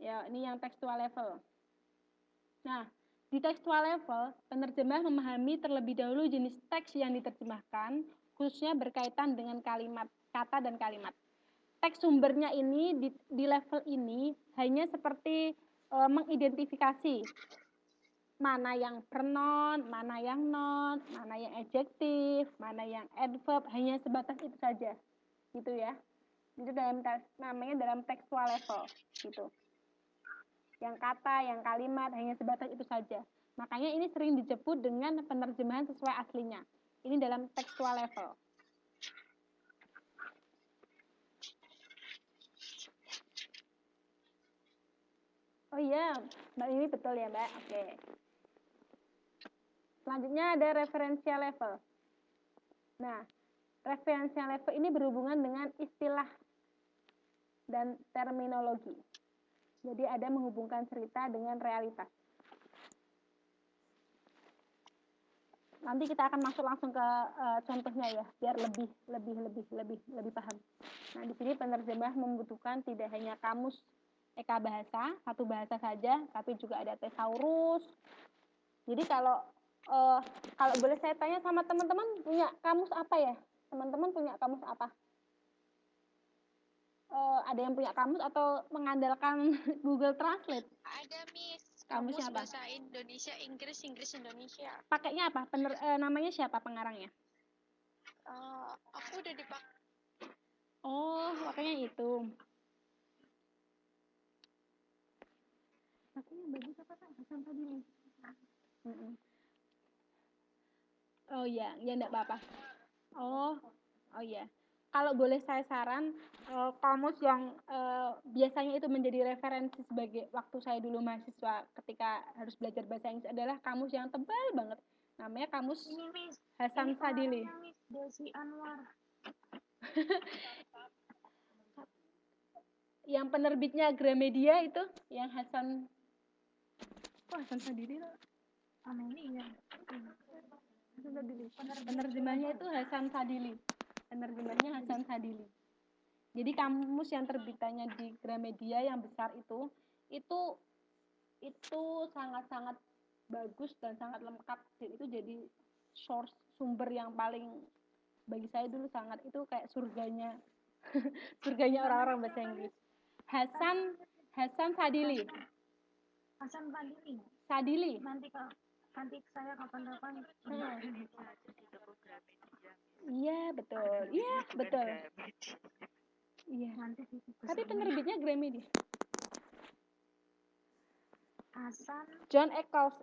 Ya, ini yang tekstual level. Nah, di tekstual level, penerjemah memahami terlebih dahulu jenis teks yang diterjemahkan, khususnya berkaitan dengan kalimat, kata dan kalimat. Teks sumbernya ini di level ini hanya seperti mengidentifikasi mana yang pronoun, mana yang noun, mana yang adjektif, mana yang adverb, hanya sebatas itu saja, gitu ya. Itu namanya dalam tekstual level, gitu. Yang kata, yang kalimat, hanya sebatas itu saja. Makanya ini sering disebut dengan penerjemahan sesuai aslinya. Ini dalam tekstual level. Oh iya, Mbak, ini betul ya, Mbak. Oke. Selanjutnya ada referensial level. Nah, referensial level ini berhubungan dengan istilah dan terminologi. Jadi ada menghubungkan cerita dengan realitas. Nanti kita akan masuk langsung ke contohnya ya, biar lebih paham. Nah, di sini penerjemah membutuhkan tidak hanya kamus Eka bahasa, satu bahasa saja, tapi juga ada thesaurus. Jadi kalau boleh saya tanya sama teman-teman, punya kamus apa ya? Teman-teman punya kamus apa? ada yang punya kamus atau mengandalkan Google Translate? Ada, Miss. Kamusnya apa? Bahasa Indonesia, Inggris Indonesia. Pakainya apa? Namanya siapa pengarangnya? Aku udah dipakai. Oh, pakainya itu. Pakainya bagus apa kan? Hasan Sadili. Oh ya enggak apa-apa. Oh ya. Kalau boleh saya saran, kamus yang biasanya itu menjadi referensi sebagai waktu saya dulu mahasiswa ketika harus belajar bahasa Inggris adalah kamus yang tebal banget. Namanya kamus Hasan Sadili. Desi Anwar. Yang penerbitnya Gramedia itu, yang Hasan Sadili loh. Iya. Penerjemahnya itu Hasan Sadili. Penerjemahnya Hasan Sadili. Jadi kamus yang terbitannya di Gramedia yang besar itu sangat-sangat bagus dan sangat lengkap, dan itu jadi source sumber yang paling bagi saya dulu sangat itu kayak surganya surganya orang-orang bahasa Inggris. Hasan Sadili. Sadili. Nanti saya kapan-kapan. Iya betul. Iya betul. Iya. Tapi penerbitnya Gramedia. John Eccles.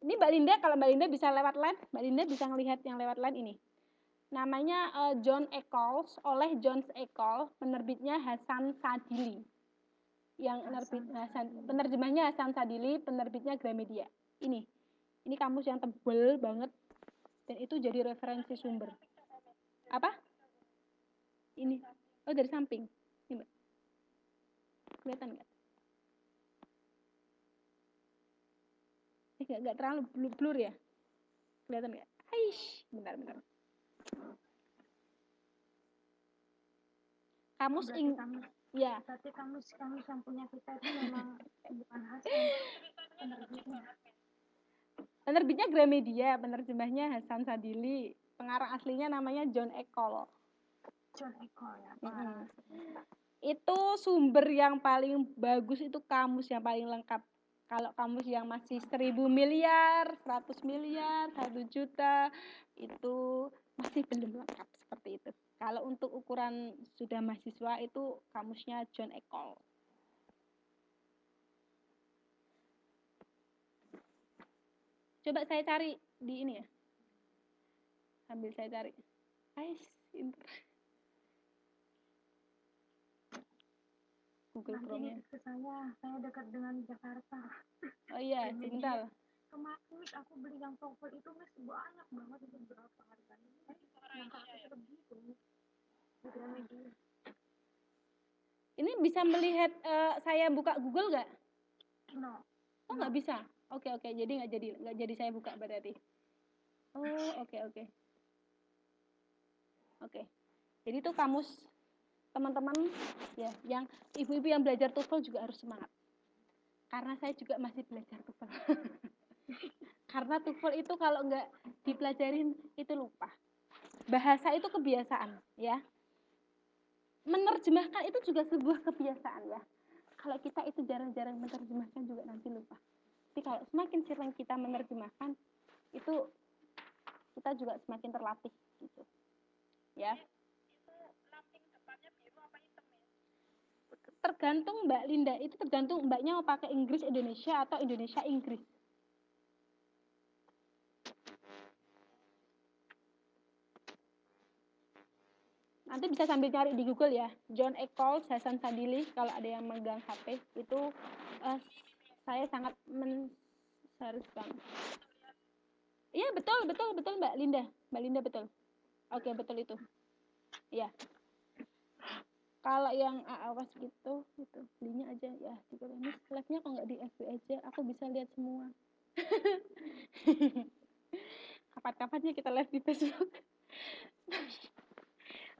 Ini Mbak Linda, kalau Mbak Linda bisa lewat line, Mbak Linda bisa ngelihat yang lewat line ini. Namanya John Eccles, oleh John Eccles, penerbitnya Hasan Sadili. Yang penerjemahnya Hasan Sadili, penerbitnya Gramedia. Ini kamus yang tebel banget dan itu jadi referensi sumber. Apa? Ini. Oh, dari samping. Ini, Mbak. Kelihatan nggak? Nggak terlalu blur ya? Kelihatan nggak? Aish, bentar. Kamus ya. Tapi kamus yang punya kita itu memang bukan Hasan. Penerbitnya Gramedia, penerjemahnya Hasan Sadili, pengarang aslinya namanya John Eccles. Ya. Itu sumber yang paling bagus, itu kamus yang paling lengkap. Kalau kamus yang masih 1000 miliar, 100 miliar, 1 juta, itu masih belum lengkap seperti itu. Kalau untuk ukuran sudah mahasiswa itu kamusnya John Eccles. Coba saya cari di ini ya. Sambil saya cari. Google Chrome-nya. Saya dekat dengan Jakarta. Oh iya, Cintal. Kemarin aku beli yang TOEFL itu banyak banget, itu berapa harganya? Yang 100 lebih tuh. Di Gramedia. Ini bisa melihat saya buka Google nggak? No. Oh nggak bisa. Oke. Jadi nggak jadi saya buka berarti. Oh oke. Jadi itu kamus teman-teman ya, yang ibu-ibu yang belajar TOEFL juga harus semangat. Karena saya juga masih belajar TOEFL. Karena TOEFL itu kalau nggak dipelajarin itu lupa. Bahasa itu kebiasaan ya. Menerjemahkan itu juga sebuah kebiasaan ya. Kalau kita itu jarang-jarang menerjemahkan juga nanti lupa. Tapi kalau semakin sering kita menerjemahkan, itu kita juga semakin terlatih gitu. Ya. Itu lamping depannya biru apa hitam ya? Tergantung Mbak Linda, itu tergantung Mbaknya mau pakai Inggris Indonesia atau Indonesia Inggris. Nanti bisa sambil cari di Google ya, John Eccles, Hasan Sadili. Kalau ada yang megang HP itu saya sangat mensyaratkan. Iya betul Mbak Linda betul. Oke betul itu. Iya. Kalau yang awas gitu belinya aja ya di Ini live-nya kok nggak di FB aja, aku bisa lihat semua. Kapan-kapannya kita live di Facebook.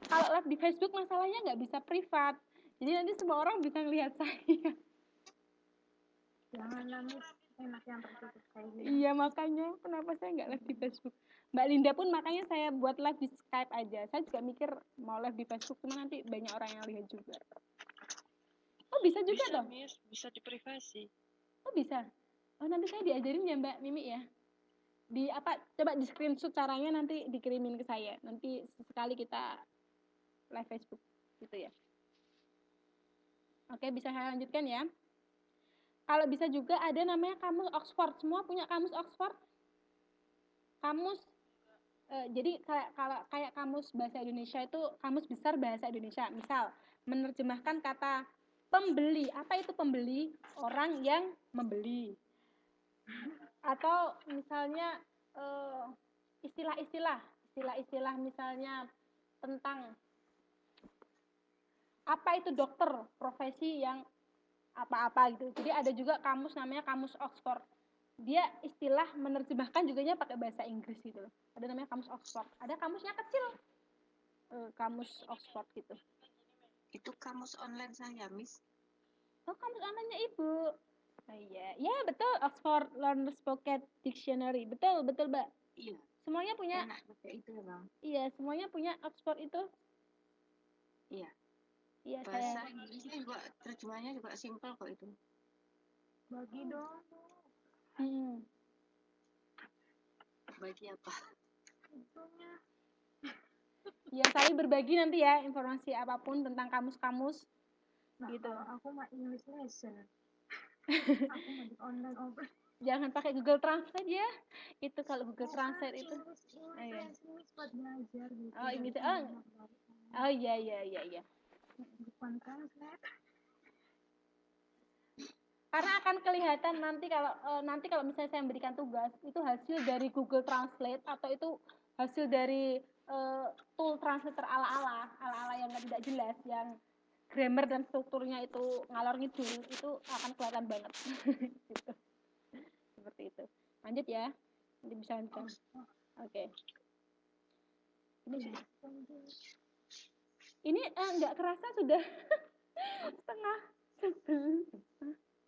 Kalau live di Facebook masalahnya nggak bisa privat, jadi nanti semua orang bisa ngelihat saya. Jangan nangis, enak yang tertutup kayak gini. Iya, makanya kenapa saya nggak live di Facebook. Mbak Linda pun makanya saya buat live di Skype aja. Saya juga mikir mau live di Facebook, cuma nanti banyak orang yang lihat juga. Oh, bisa juga Bisa, dong? Miss, bisa di privasi. Oh, bisa. Oh, nanti saya diajarin ya Mbak Mimi ya. Di apa? Coba di screenshot caranya, nanti dikirimin ke saya. Nanti sekali kita live Facebook gitu ya. Oke, bisa saya lanjutkan ya. Kalau bisa juga ada namanya kamus Oxford. Semua punya kamus Oxford? Kamus jadi kayak kamus bahasa Indonesia itu kamus besar bahasa Indonesia. Misal menerjemahkan kata pembeli. Apa itu pembeli? Orang yang membeli. Atau misalnya istilah-istilah misalnya tentang apa itu dokter, profesi yang apa-apa gitu. Jadi ada juga kamus namanya kamus Oxford. Dia istilah menerjemahkan juga pakai bahasa Inggris gitu. Ada namanya kamus Oxford. Ada kamusnya kecil, kamus Oxford gitu. Itu kamus online saya, Miss. Oh, kamus online-nya Ibu. Oh iya, ya betul, Oxford Learner's Pocket Dictionary. Betul, Mbak. Iya. Semuanya punya. Enak pakai itu, Bang. Iya, semuanya punya Oxford itu. Iya. Iya, bahasa Inggrisnya juga terjemahnya juga simpel kok itu. Bagi dong. Bagi apa? Ya, saling berbagi nanti ya informasi apapun tentang kamus-kamus. Nah, gitu. Aku mah English lesson. Aku mah di online over. Jangan pakai Google Translate ya. Itu kalau Google Translate itu. English buat belajar gitu. Oh, Inggris. Oh, iya. Bukan translate. Karena akan kelihatan nanti kalau misalnya saya memberikan tugas, itu hasil dari Google Translate atau itu hasil dari tool translator ala-ala yang tidak jelas, yang grammar dan strukturnya itu ngalor ngidul, itu akan kelihatan banget. Gitu. Seperti itu. Lanjut ya. Nanti bisa lanjutkan. Oke. Ini nggak kerasa sudah setengah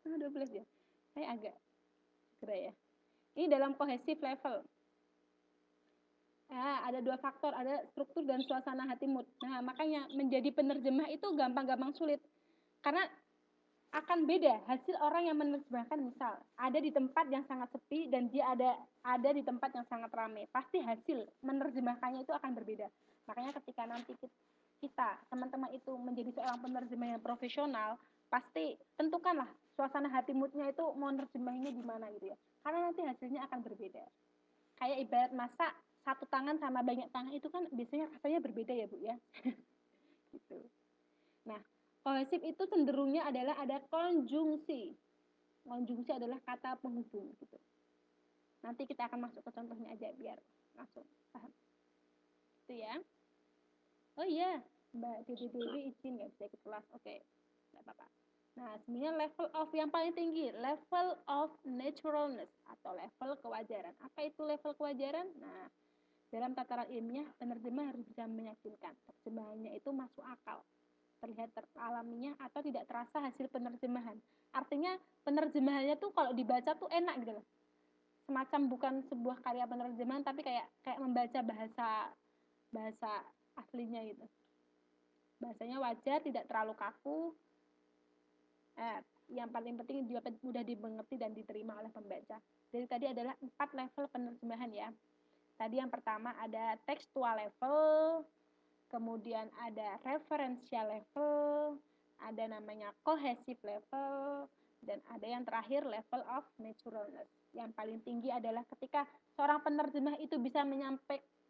12 ya. Saya agak segera ya. Ini dalam cohesive level. Ada 2 faktor, ada struktur dan suasana hati mood. Nah, makanya menjadi penerjemah itu gampang-gampang sulit. Karena akan beda hasil orang yang menerjemahkan. Misal ada di tempat yang sangat sepi dan dia ada di tempat yang sangat ramai, pasti hasil menerjemahkannya itu akan berbeda. Makanya ketika nanti kita teman-teman itu menjadi seorang penerjemah yang profesional, pasti tentukanlah suasana hati moodnya itu mau nerjemahinnya gimana gitu ya, karena nanti hasilnya akan berbeda. Kayak ibarat masak, satu tangan sama banyak tangan itu kan biasanya rasanya berbeda ya Bu ya. Gitu. Nah, kohesif itu cenderungnya adalah ada konjungsi. Konjungsi adalah kata penghubung gitu. Nanti kita akan masuk ke contohnya aja biar langsung paham. Itu ya. Oh iya, Mbak Dewi izin nggak bisa ikut kelas. Oke, nggak apa-apa. Nah, sebenarnya level of yang paling tinggi, level of naturalness atau level kewajaran. Apa itu level kewajaran? Nah, dalam tataran ilmiah, penerjemah harus bisa meyakinkan. Terjemahannya itu masuk akal, terlihat alaminya atau tidak terasa hasil penerjemahan. Artinya penerjemahannya tuh kalau dibaca tuh enak gitu loh. Semacam bukan sebuah karya penerjemahan tapi kayak membaca bahasa aslinya gitu. Bahasanya wajar, tidak terlalu kaku. Yang paling penting juga mudah dimengerti dan diterima oleh pembaca. Jadi tadi adalah 4 level penerjemahan ya. Tadi yang pertama ada textual level, kemudian ada referential level, ada namanya cohesive level, dan ada yang terakhir level of naturalness. Yang paling tinggi adalah ketika seorang penerjemah itu bisa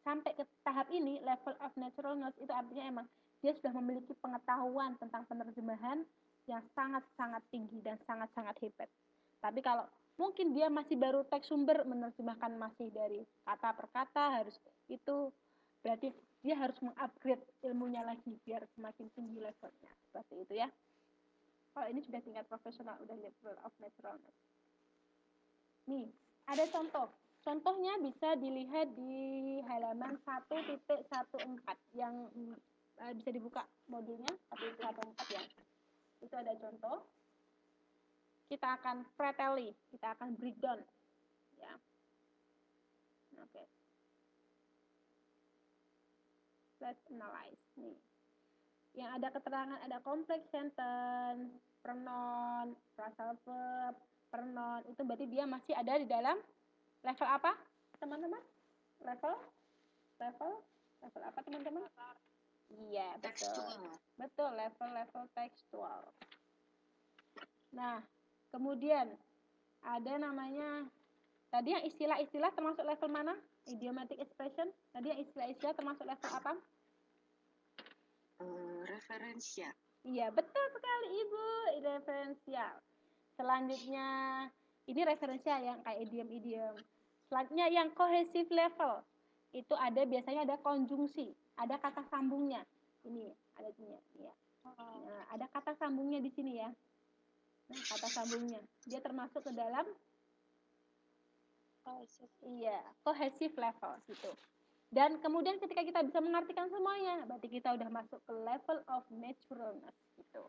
sampai ke tahap ini, level of naturalness, itu artinya emang dia sudah memiliki pengetahuan tentang penerjemahan yang sangat-sangat tinggi dan sangat-sangat hebat. Tapi kalau mungkin dia masih baru teks sumber, menerjemahkan masih dari kata per kata, harus itu berarti dia harus mengupgrade ilmunya lagi biar semakin tinggi levelnya. Seperti itu ya. Kalau ini sudah tingkat profesional, udah level of naturalness. Nih, ada contoh. Contohnya bisa dilihat di halaman 1.14 yang bisa dibuka modulnya 1.14 ya. Itu ada contoh. kita akan preteli, kita akan breakdown. Ya. Oke. Let's analyze. Nih. Yang ada keterangan ada complex sentence, pronoun, phrasal verb, pronoun, itu berarti dia masih ada di dalam level apa, teman-teman? Level apa, teman-teman? Iya, betul. Betul, level tekstual. Nah, kemudian ada namanya tadi yang istilah-istilah termasuk level mana? Idiomatic expression. Tadi yang istilah-istilah termasuk level apa? Referensial. Iya, betul sekali Ibu, referensial. Selanjutnya, ini referensial yang kayak idiom-idiom. Selanjutnya yang cohesive level. Itu biasanya ada konjungsi, ada kata sambungnya. Ini ada sini ya. Nah, ada kata sambungnya di sini ya. Nah, kata sambungnya dia termasuk ke dalam cohesive level gitu. Dan kemudian ketika kita bisa mengartikan semuanya, berarti kita udah masuk ke level of naturalness gitu.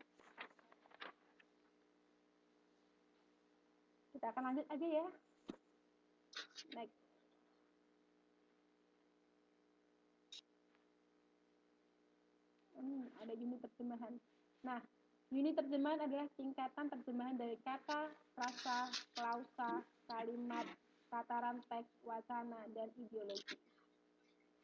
Kita akan lanjut aja ya. Next. Ada unit terjemahan. Nah, unit terjemahan adalah singkatan terjemahan dari kata, frasa, klausa, kalimat, tataran teks, wacana, dan ideologi.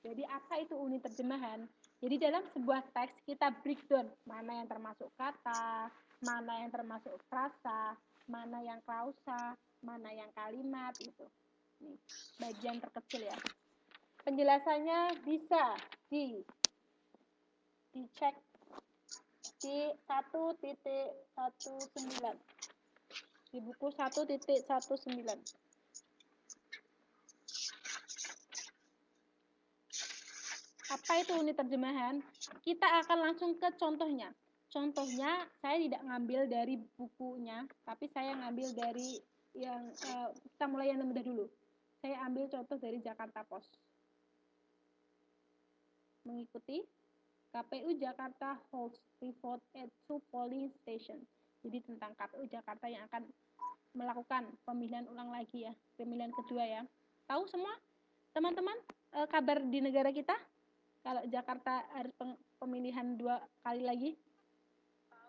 Jadi apa itu unit terjemahan? Jadi dalam sebuah teks kita breakdown mana yang termasuk kata, mana yang termasuk frasa, mana yang klausa, mana yang kalimat itu. Nih, bagian terkecil ya. Penjelasannya bisa dicek di 1.19 di buku 1.19. Apa itu unit terjemahan? Kita akan langsung ke contohnya. Contohnya saya tidak ngambil dari bukunya, tapi saya ngambil dari yang kita mulai yang mudah dulu. Saya ambil contoh dari Jakarta Post. Mengikuti KPU Jakarta holds report at 2 polling station. Jadi tentang KPU Jakarta yang akan melakukan pemilihan ulang lagi ya, pemilihan kedua ya. Tahu semua teman-teman kabar di negara kita? Kalau Jakarta harus pemilihan 2 kali lagi?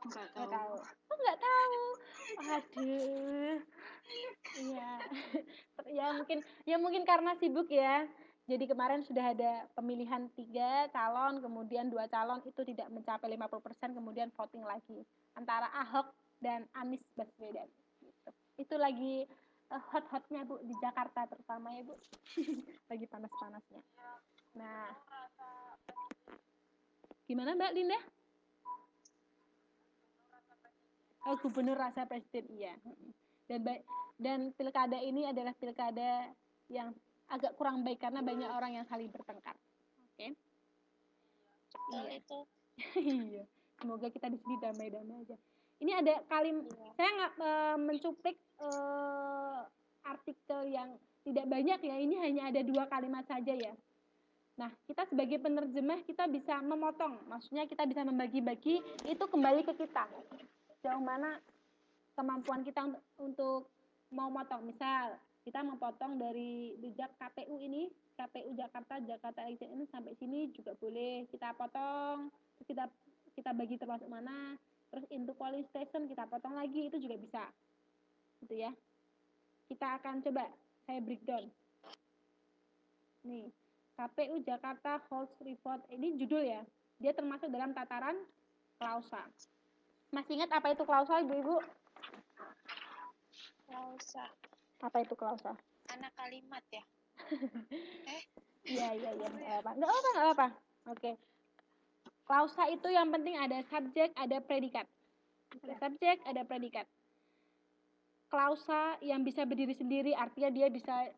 Nggak tahu. Oh, nggak tahu. Aduh. Iya. Ya mungkin karena sibuk ya. Jadi kemarin sudah ada pemilihan 3 calon, kemudian 2 calon itu tidak mencapai 50%, kemudian voting lagi antara Ahok dan Anies Baswedan. Itu lagi hot-hotnya Bu di Jakarta terutama ya Bu. Lagi panas-panasnya. Nah, gimana Mbak Linda? Oh, gubernur rasa presiden, iya. Dan pilkada ini adalah pilkada yang agak kurang baik karena banyak orang yang saling bertengkar. Oke? Iya. Itu. Iya. Semoga kita di sini damai-damai aja. Ini ada saya nggak mencuplik artikel yang tidak banyak ya. Ini hanya ada 2 kalimat saja ya. Nah, kita sebagai penerjemah kita bisa memotong, maksudnya kita bisa membagi-bagi, itu kembali ke kita. Sejauh mana kemampuan kita untuk mau motong. Misal, kita memotong dari jejak KPU ini, KPU Jakarta Election ini sampai sini juga boleh kita potong, kita bagi termasuk mana, terus into polling station kita potong lagi, itu juga bisa. Gitu ya. Kita akan coba, saya breakdown. Nih. KPU Jakarta holds report, ini judul ya, dia termasuk dalam tataran klausa. Masih ingat apa itu klausa Ibu-Ibu? Klausa. Apa itu klausa? Anak kalimat ya? Iya, nggak apa. Oke. Klausa itu yang penting ada subjek, ada predikat. Ada subjek, ada predikat. Klausa yang bisa berdiri sendiri, artinya dia bisa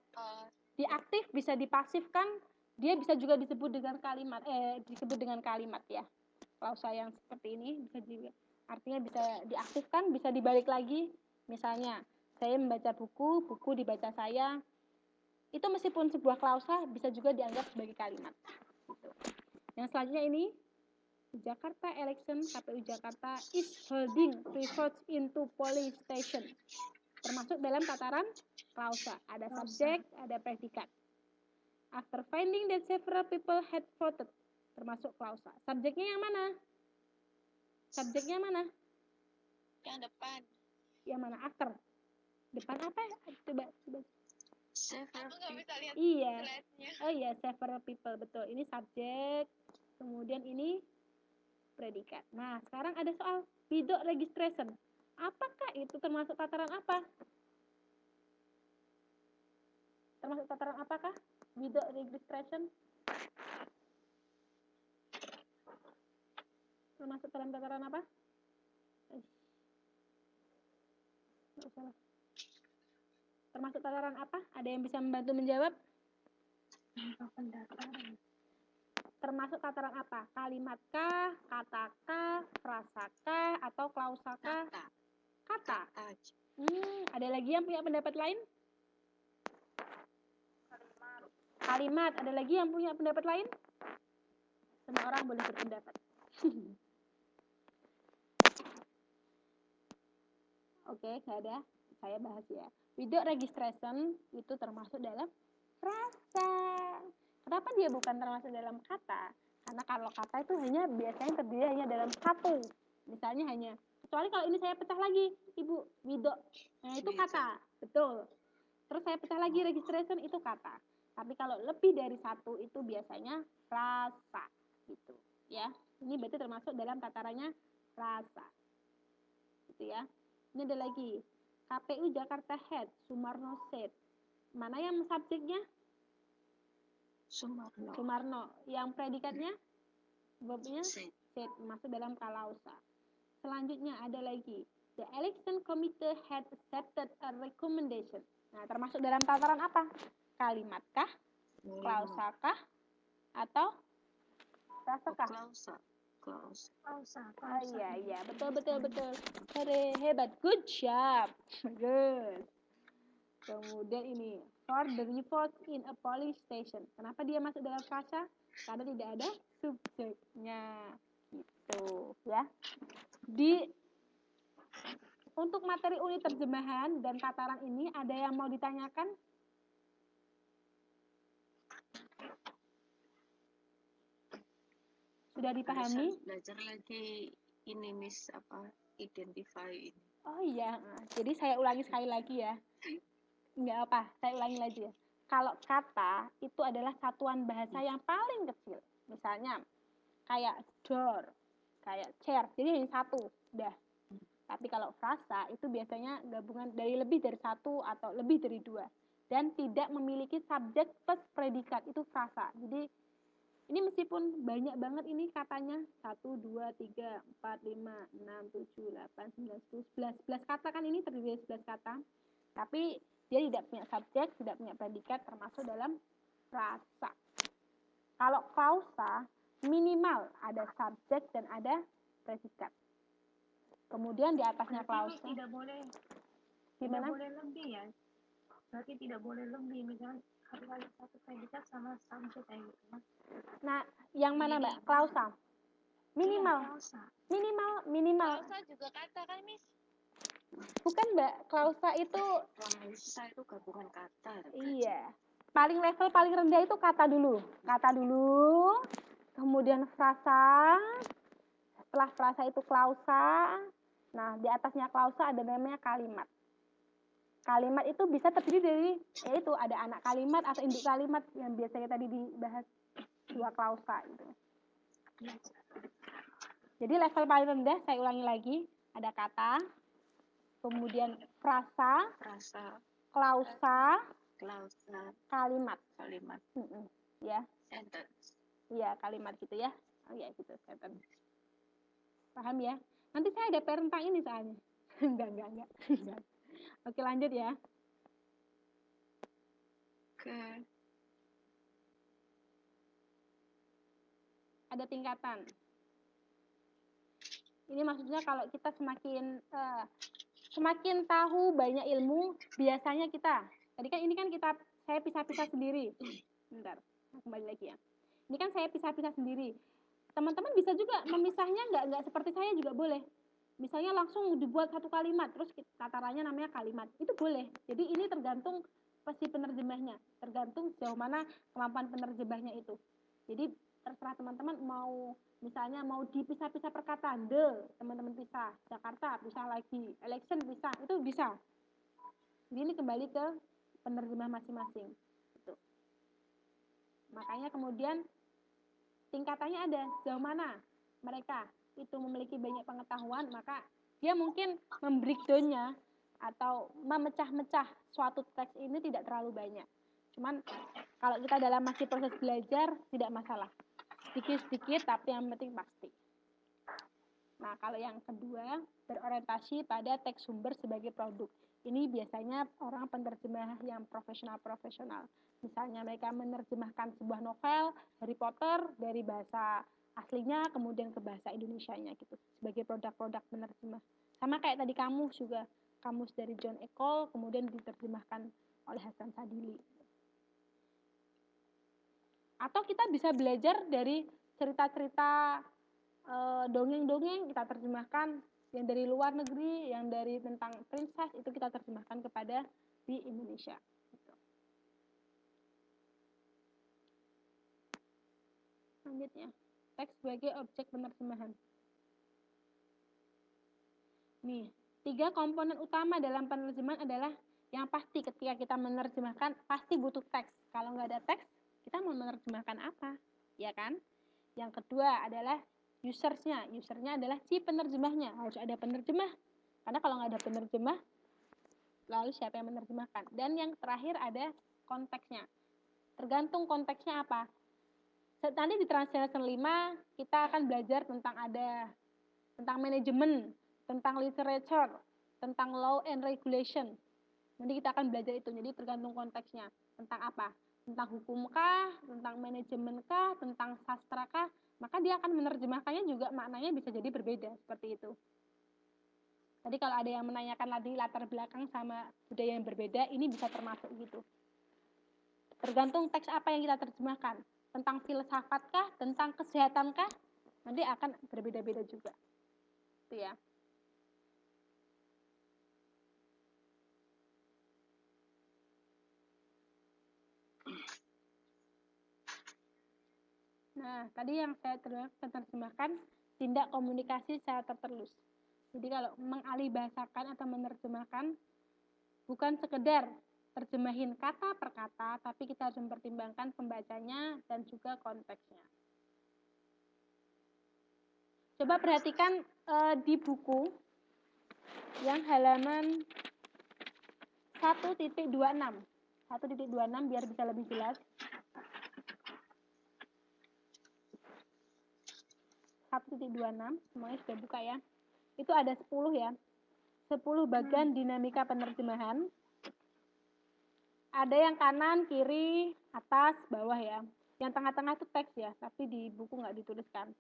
diaktif, bisa dipasifkan, dia bisa juga disebut dengan kalimat ya. Klausa yang seperti ini bisa juga artinya bisa diaktifkan, bisa dibalik lagi. Misalnya, saya membaca buku dibaca saya. Itu meskipun sebuah klausa bisa juga dianggap sebagai kalimat. Gitu. Yang selanjutnya ini Jakarta election, KPU Jakarta is holding pre-votes into polling station. Termasuk dalam tataran klausa. Ada subjek, ada predikat. After finding that several people had voted. Termasuk klausa. Subjeknya yang mana? Subjeknya mana? Yang depan. Yang mana? After. Depan apa? Coba. Aku nggak bisa lihat iya. slide-nya. Oh iya, several people. Betul. Ini subjek. Kemudian ini predikat. Nah, sekarang ada soal without registration. Apakah itu termasuk tataran apa? Termasuk tataran apakah? Without registration? Termasuk dalam tataran apa? Termasuk tataran apa? Ada yang bisa membantu menjawab? Termasuk tataran apa? Kalimatkah, katakah, frasakah, atau klausakah? Kata. Ada lagi yang punya pendapat lain? Kalimat. Ada lagi yang punya pendapat lain? Semua orang boleh berpendapat. Oke, nggak ada. Saya bahas ya. Without registration itu termasuk dalam frasa. Kenapa dia bukan termasuk dalam kata? Karena kalau kata itu biasanya terdiri hanya dalam satu. Misalnya hanya, kecuali kalau ini saya pecah lagi, Ibu, without. Nah, itu kata. Betul. Terus saya pecah lagi registration, itu kata. Tapi kalau lebih dari satu itu biasanya frasa. Gitu. Ya. Ini berarti termasuk dalam tatarannya frasa. Gitu ya. Ini ada lagi. KPU Jakarta Head, Sumarno said. Mana yang subjeknya? Sumarno. Yang predikatnya? Verbnya? Said. Masuk dalam kalausa. Selanjutnya ada lagi. The election committee had accepted a recommendation. Nah, termasuk dalam tataran apa? Kalimatkah? Klausakah? Atau frasakah? Klausa. Oh iya, betul. Hebat, good job. Good. Kemudian ini, for the report in a polling station. Kenapa dia masuk dalam frasa? Karena tidak ada subjeknya. Gitu, ya. Untuk materi unit terjemahan dan tataran ini, ada yang mau ditanyakan? Sudah dipahami? Belajar lagi ini Miss identify ini. Oh iya, jadi saya ulangi sekali lagi ya. Enggak apa, saya ulangi lagi ya. Kalau kata itu adalah satuan bahasa yang paling kecil. Misalnya kayak door, kayak chair, jadi hanya satu, udah. Tapi kalau frasa itu biasanya gabungan dari lebih dari satu atau lebih dari dua. Dan tidak memiliki subjek plus predikat, itu frasa. Jadi ini meskipun banyak banget ini katanya 1, 2, 3, 4, 5, 6, 7, 8, 9, 10, 11 kata kan ini terdiri dari 11 kata. Tapi dia tidak punya subjek, tidak punya predikat termasuk dalam frasa. Kalau klausa minimal ada subjek dan ada predikat. Kemudian di atasnya klausa. Tidak boleh. Gimana? Tidak boleh lebih ya. Berarti tidak boleh lebih misalnya harus ada satu predikat sama subjek kayak gitu ya. Nah, yang mana Mbak? Klausa. Minimal. Minimal. Klausa juga kata kan, Miss? Bukan Mbak, klausa itu gabungan kata. Iya. Paling level paling rendah itu kata dulu. Kemudian frasa. Setelah frasa itu klausa. Nah, di atasnya klausa ada namanya kalimat. Kalimat itu bisa terdiri dari, yaitu ada anak kalimat atau induk kalimat yang biasanya tadi dibahas 2 klausa gitu. Jadi level paling rendah, saya ulangi lagi, ada kata, kemudian frasa, klausa, kalimat. Ya. Sentence. Iya, kalimat gitu ya. Oh iya gitu, sentence. Paham ya? Nanti saya ada PR tentang ini soalnya. Enggak. Oke, lanjut ya. Oke. Ada tingkatan. Ini maksudnya kalau kita semakin tahu banyak ilmu, biasanya tadi kan ini kan saya pisah-pisah sendiri. Bentar, kembali lagi ya. Ini kan saya pisah-pisah sendiri. Teman-teman bisa juga memisahnya nggak seperti saya juga boleh. Misalnya langsung dibuat satu kalimat, terus tatarannya namanya kalimat, itu boleh. Jadi ini tergantung si penerjemahnya, tergantung sejauh mana kemampuan penerjemahnya itu. Jadi terserah teman-teman mau, misalnya mau dipisah-pisah perkataan, teman-teman pisah, Jakarta pisah lagi, election pisah, itu bisa. Jadi ini kembali ke penerjemah masing-masing. Gitu. Makanya kemudian tingkatannya ada, sejauh mana mereka itu memiliki banyak pengetahuan, maka dia mungkin membreakdown-nya atau memecah-mecah suatu teks ini tidak terlalu banyak. Cuman kalau kita dalam masih proses belajar, tidak masalah. Sedikit-sedikit, tapi yang penting pasti. Nah, kalau yang kedua, berorientasi pada teks sumber sebagai produk. Ini biasanya orang penerjemah yang profesional-profesional. Misalnya mereka menerjemahkan sebuah novel, Harry Potter, dari bahasa aslinya, kemudian ke bahasa Indonesianya gitu, sebagai produk-produk penerjemah. Sama kayak tadi kamus juga, kamus dari John Ecole, kemudian diterjemahkan oleh Hasan Sadili. Atau kita bisa belajar dari cerita-cerita dongeng-dongeng, kita terjemahkan yang dari luar negeri, yang dari tentang princess, itu kita terjemahkan kepada di Indonesia. Selanjutnya, teks sebagai objek penerjemahan. Nih, 3 komponen utama dalam penerjemahan adalah yang pasti ketika kita menerjemahkan pasti butuh teks. Kalau nggak ada teks, kita mau menerjemahkan apa? Ya kan? Yang kedua adalah usersnya. Usernya adalah si penerjemahnya. Harus ada penerjemah. Karena kalau nggak ada penerjemah, lalu siapa yang menerjemahkan? Dan yang terakhir ada konteksnya. Tergantung konteksnya apa. Nanti di Translation 5 kita akan belajar tentang manajemen, tentang literature, tentang law and regulation. Nanti kita akan belajar itu. Jadi tergantung konteksnya. Tentang apa? Tentang hukumkah, tentang manajemenkah, tentang sastrakah, maka dia akan menerjemahkannya juga maknanya bisa jadi berbeda seperti itu. Tadi kalau ada yang menanyakan tadi latar belakang sama budaya yang berbeda, ini bisa termasuk gitu. Tergantung teks apa yang kita terjemahkan. Tentang filsafatkah, tentang kesehatankah, nanti akan berbeda-beda juga. Itu ya. Nah, tadi yang saya terjemahkan tindak komunikasi secara tertulis. Jadi kalau mengalihbahasakan atau menerjemahkan bukan sekedar terjemahin kata per kata, tapi kita harus mempertimbangkan pembacanya dan juga konteksnya. Coba perhatikan di buku yang halaman 1.26. 1.26 biar bisa lebih jelas. 1.26, semuanya sudah buka ya. Itu ada 10 ya. 10 bagian dinamika penerjemahan. Ada yang kanan, kiri, atas, bawah ya. Yang tengah-tengah itu teks ya, tapi di buku nggak dituliskan.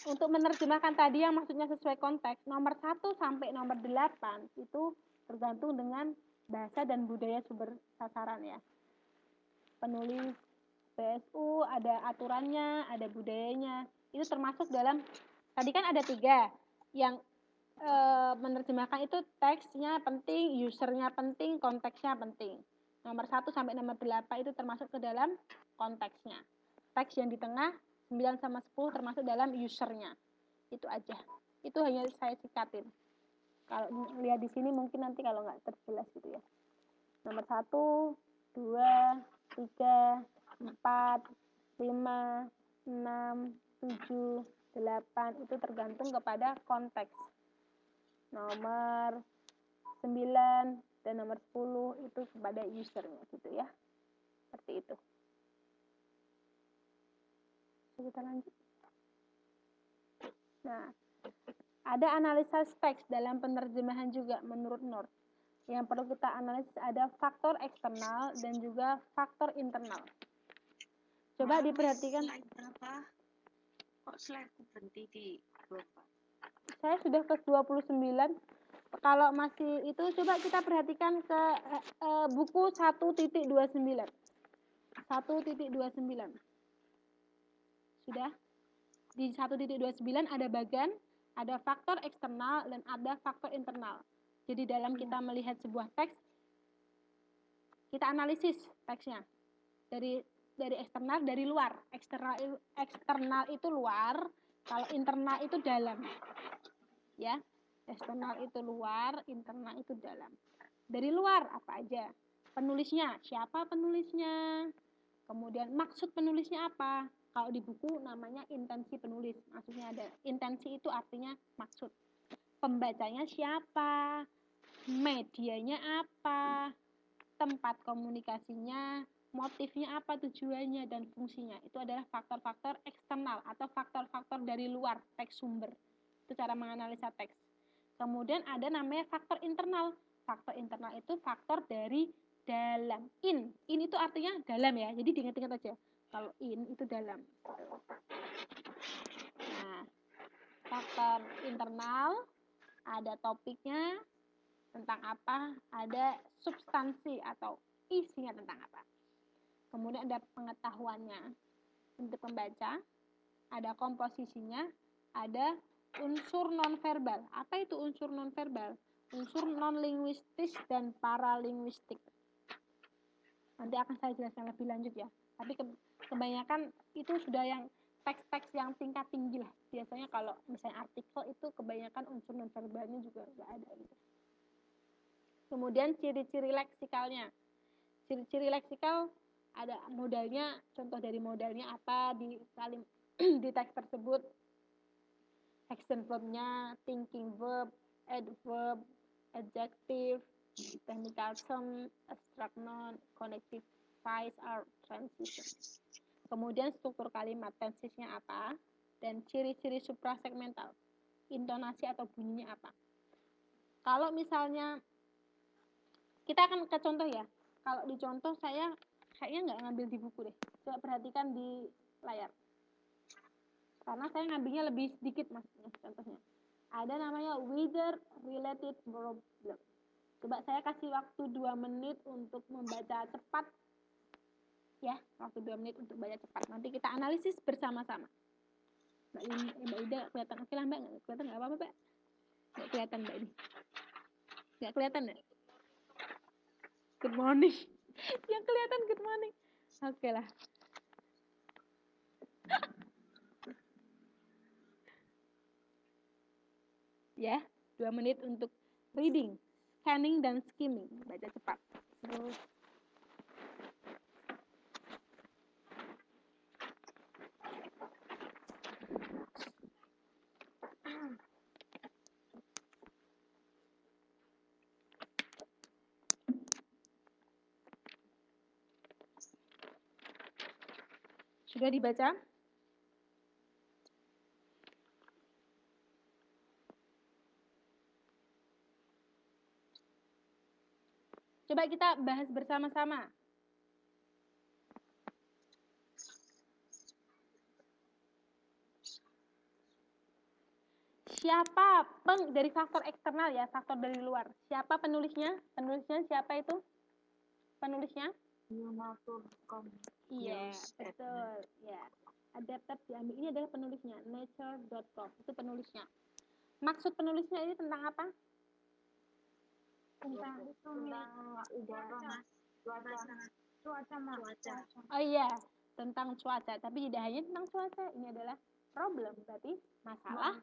Untuk menerjemahkan tadi yang maksudnya sesuai konteks, nomor 1 sampai nomor 8 itu tergantung dengan bahasa dan budaya sumber sasaran ya. Penulis BSU, ada aturannya, ada budayanya. Itu termasuk dalam, tadi kan ada 3. Yang menerjemahkan itu teksnya penting, usernya penting, konteksnya penting. Nomor 1 sampai nomor 8 itu termasuk ke dalam konteksnya. Teks yang di tengah 9 sama 10 termasuk dalam usernya. Itu aja. Itu hanya saya sikatin. Kalau lihat di sini mungkin nanti kalau nggak terjelas gitu ya. Nomor 1, 2, 3, 4, 5, 6, 7, 8 itu tergantung kepada konteks. Nomor 9 dan nomor 10 itu kepada usernya gitu ya. Seperti itu. Kita lanjut. Nah, ada analisa teks dalam penerjemahan juga menurut North. Yang perlu kita analisis ada faktor eksternal dan juga faktor internal. Coba diperhatikan. Slide berapa? Kok slide berhenti di berapa? Saya sudah ke 29. Kalau masih itu coba kita perhatikan ke buku 1.29. 1.29. Sudah? Di 1.29 ada bagan, ada faktor eksternal dan ada faktor internal. Jadi dalam kita melihat sebuah teks, kita analisis teksnya dari eksternal, dari luar. Eksternal itu luar, kalau internal itu dalam. Ya, eksternal itu luar, internal itu dalam. Dari luar apa aja? Penulisnya, siapa penulisnya? Kemudian maksud penulisnya apa? Kalau di buku namanya intensi penulis. Maksudnya ada intensi itu artinya maksud. Pembacanya siapa? Medianya apa? Tempat komunikasinya, motifnya apa, tujuannya dan fungsinya. Itu adalah faktor-faktor eksternal atau faktor-faktor dari luar teks sumber. Itu cara menganalisa teks. Kemudian ada namanya faktor internal. Faktor internal itu faktor dari dalam. In itu artinya dalam ya. Jadi diingat-ingat aja. Kalau in itu dalam. Nah, faktor internal ada topiknya tentang apa, ada substansi atau isinya tentang apa. Kemudian ada pengetahuannya untuk pembaca, ada komposisinya, ada unsur nonverbal. Apa itu unsur nonverbal? Unsur non-linguistis dan paralinguistik. Nanti akan saya jelaskan lebih lanjut ya. Tapi kebanyakan itu sudah yang teks-teks yang tingkat tinggi lah. Biasanya kalau misalnya artikel itu kebanyakan unsur nonverbalnya juga nggak ada gitu. Kemudian ciri-ciri leksikalnya. Ciri-ciri leksikal ada modalnya, contoh dari modalnya apa di di teks tersebut. Action verbnya, thinking verb, adverb, adjective, technical term, abstract noun, connective phrase, or transition. Kemudian struktur kalimat, tensisnya apa, dan ciri-ciri suprasegmental, intonasi atau bunyinya apa. Kalau misalnya kita akan ke contoh ya. Kalau di contoh saya kayaknya nggak ngambil di buku deh. Coba perhatikan di layar. Karena saya ngambilnya lebih sedikit maksudnya contohnya. Ada namanya weather related problem. Coba saya kasih waktu 2 menit untuk membaca cepat. Ya, waktu 2 menit untuk baca cepat. Nanti kita analisis bersama-sama. Mbak Ida kelihatan oke lah Mbak, nggak kelihatan nggak apa-apa Mbak. Nggak kelihatan Mbak ini. Nggak kelihatan ya? Good morning. Yang kelihatan good morning. Oke lah. Ya, 2 menit untuk reading, scanning, dan skimming. Baca cepat. Terus sudah dibaca? Coba kita bahas bersama-sama. Siapa dari faktor eksternal ya, faktor dari luar. Siapa penulisnya? Penulisnya siapa itu? Penulisnya? Iya, betul. Ya. Adapted diambil. Ini adalah penulisnya, nature.com. Itu penulisnya. Maksud penulisnya ini tentang apa? Tentang cuaca. Oh iya, tentang cuaca. Tapi tidak hanya tentang cuaca. Ini adalah problem, berarti masalah.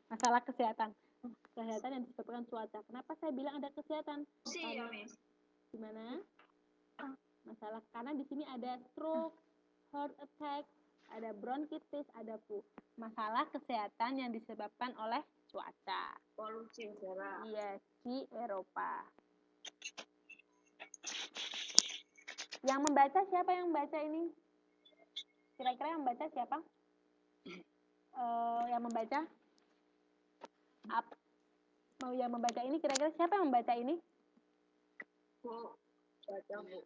Masalah kesehatan. Kesehatan yang disebabkan cuaca. Kenapa saya bilang ada kesehatan? Gimana? Masalah karena di sini ada stroke, heart attack, ada bronkitis, ada flu. Masalah kesehatan yang disebabkan oleh cuaca. Polusi udara. Iya, di Eropa. Yang membaca siapa yang membaca ini? Kira-kira yang membaca siapa? Yang membaca? Yang membaca ini kira-kira siapa yang membaca ini? Baca Bu.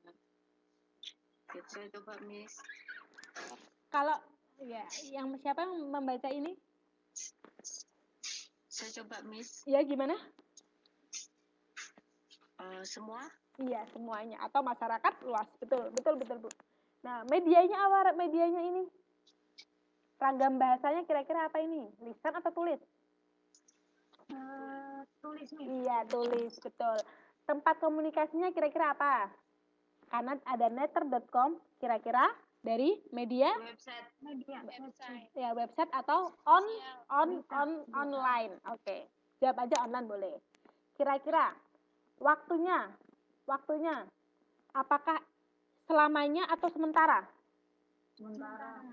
Kita coba Miss. Kalau Ya, siapa yang membaca ini? Saya coba, Miss. Ya, gimana? Semua? Iya, semuanya. Atau masyarakat luas. Betul, Bu. Nah, medianya ini? Ragam bahasanya kira-kira apa ini? Lisan atau tulis? Tulis nih. Iya, tulis, betul. Tempat komunikasinya kira-kira apa? Karena ada netter.com, kira-kira dari media? Website. Ya, website atau online. Oke. Jawab aja online boleh. Kira-kira waktunya apakah selamanya atau sementara?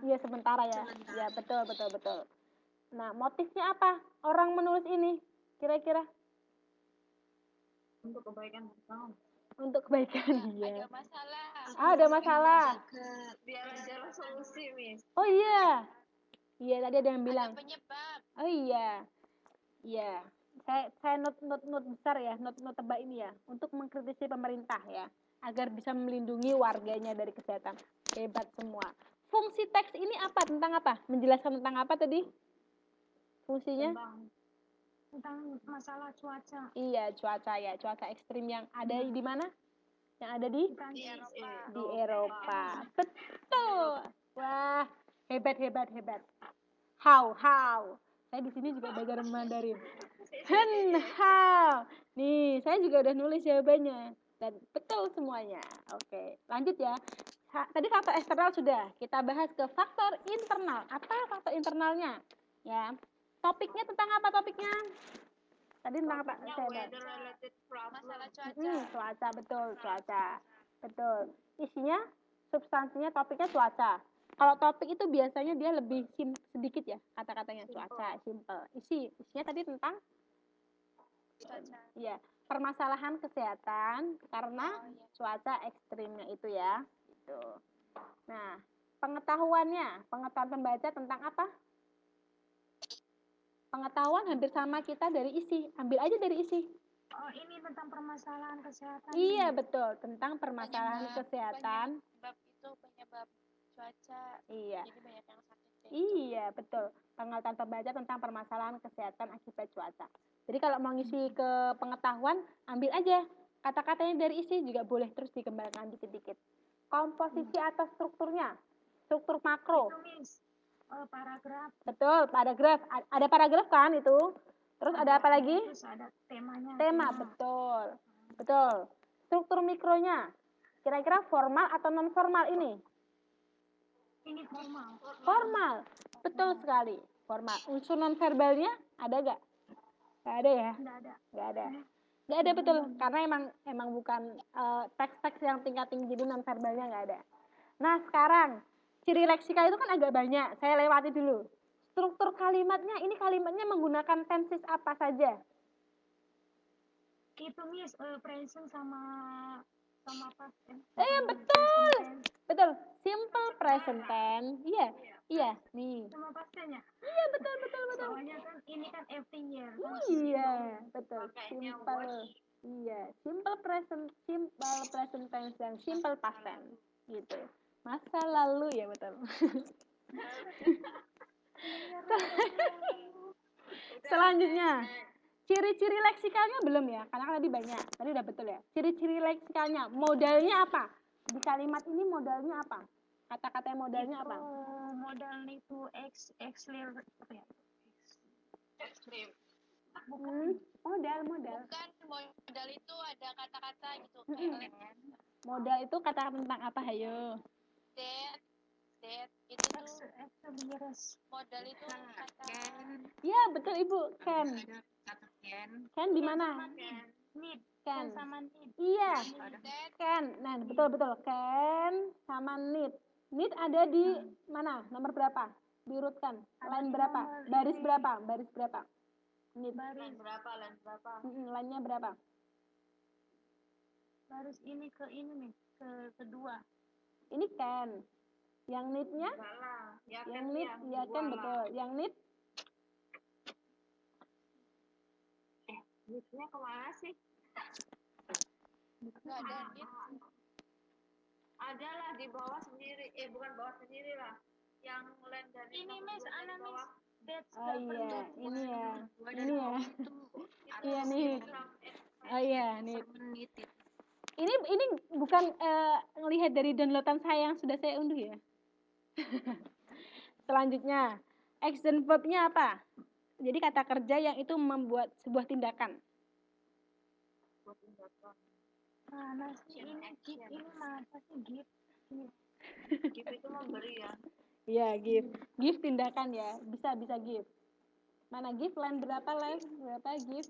Iya, sementara ya. Iya, betul. Nah, motifnya apa? Orang menulis ini kira-kira? Untuk kebaikan bersama. Untuk kebaikan, iya. Ada masalah. Biar jalan solusi, Miss. Oh iya. Iya, tadi ada yang bilang. Ada penyebab. Oh iya. Iya. Saya not besar ya, not tebal ini ya, untuk mengkritisi pemerintah ya, agar bisa melindungi warganya dari kejahatan. Hebat semua. Fungsi teks ini apa? Tentang apa? Menjelaskan tentang apa tadi? Fungsinya? Tentang masalah cuaca. Iya, cuaca ekstrim yang ada di mana? Yang ada di Eropa. Betul. Wah, hebat. How? Saya di sini juga belajar Mandarin. How? Nih, saya juga udah nulis jawabannya dan betul semuanya. Oke, lanjut ya. Tadi faktor eksternal sudah, kita bahas ke faktor internal. Apa faktor internalnya? Ya. Topiknya tentang apa topiknya? Tadi tentang apa? Masalah cuaca. Cuaca, betul. Isinya, substansinya, topiknya cuaca. Kalau topik itu biasanya dia lebih sedikit ya kata-katanya, cuaca, simple. Isinya tadi tentang Cuaca. Iya, permasalahan kesehatan karena cuaca ekstrimnya itu ya. Gitu. Nah, pengetahuan pembaca tentang apa? Pengetahuan hampir sama kita dari isi. Ambil aja dari isi. Oh, ini tentang permasalahan kesehatan. Iya, betul. Tentang permasalahan kesehatan. Penyebab cuaca. Iya. Jadi banyak yang sakit. Iya, betul. Pengetahuan pembaca tentang permasalahan kesehatan akibat cuaca. Jadi kalau mau ngisi ke pengetahuan, ambil aja. Kata-katanya dari isi juga boleh terus dikembangkan dikit-dikit. Komposisi atau strukturnya. Struktur makro. Itu, Miss. Paragraf. Betul, paragraf. Ada paragraf kan itu? Terus ada apa lagi? Terus ada temanya. Tema, betul. Struktur mikronya. Kira-kira formal atau non formal ini? Ini formal. Formal. Betul sekali. Formal. Unsur non verbalnya ada gak? Gak ada ya? Gak ada betul. Karena emang bukan teks-teks yang tingkat tinggi, jadi non verbalnya gak ada. Nah, sekarang ciri leksikal itu kan agak banyak. Saya lewati dulu. Struktur kalimatnya, ini kalimatnya menggunakan tenses apa saja? Itu, Miss, present sama past tense. Betul. Simple present tense. Iya, nih. Sama past tense-nya. Iya, betul. Soalnya kan ini kan every year. Iya, betul. Simple. Iya, simple present tense dan simple past tense gitu. Masa lalu ya, betul. Selanjutnya, ciri-ciri leksikalnya belum ya, karena kan tadi banyak. Tadi udah betul ya. Ciri-ciri leksikalnya, modalnya apa? Di kalimat ini modalnya apa? Kata-kata modalnya apa? Modal itu extreme apa ya? Modal. Bukan, modal itu ada kata-kata gitu. Modal itu kata tentang apa, hayo? That itu tuh modal itu kata. Iya, betul Ibu. Can di mana? Can sama need. Iya. Can. Nah, betul. Can sama need. Need ada di mana? Nomor berapa? Diurutkan. Line berapa? Baris berapa? Need. Line berapa? Line-nya berapa? Baris ini ke ini nih, ke kedua. Ini can. Yang need-nya? Yang need, ya kan betul. Yang need? Need-nya kemana sih? Nggak ada need. Ada lah di bawah sendiri. Bukan bawah sendiri lah. yang land dari ini Miss Ana Miss. Oh iya, ini ya. Ini ya. Iya nih. Oh iya, nih. Ini bukan ngelihat dari downloadan saya yang sudah saya unduh ya. Selanjutnya, action verb-nya apa? Jadi kata kerja yang itu membuat sebuah tindakan. Mana sih ini give ini masa sih give? Give itu memberi ya. Iya, give. Give tindakan ya. Bisa give. Mana give? Line berapa give?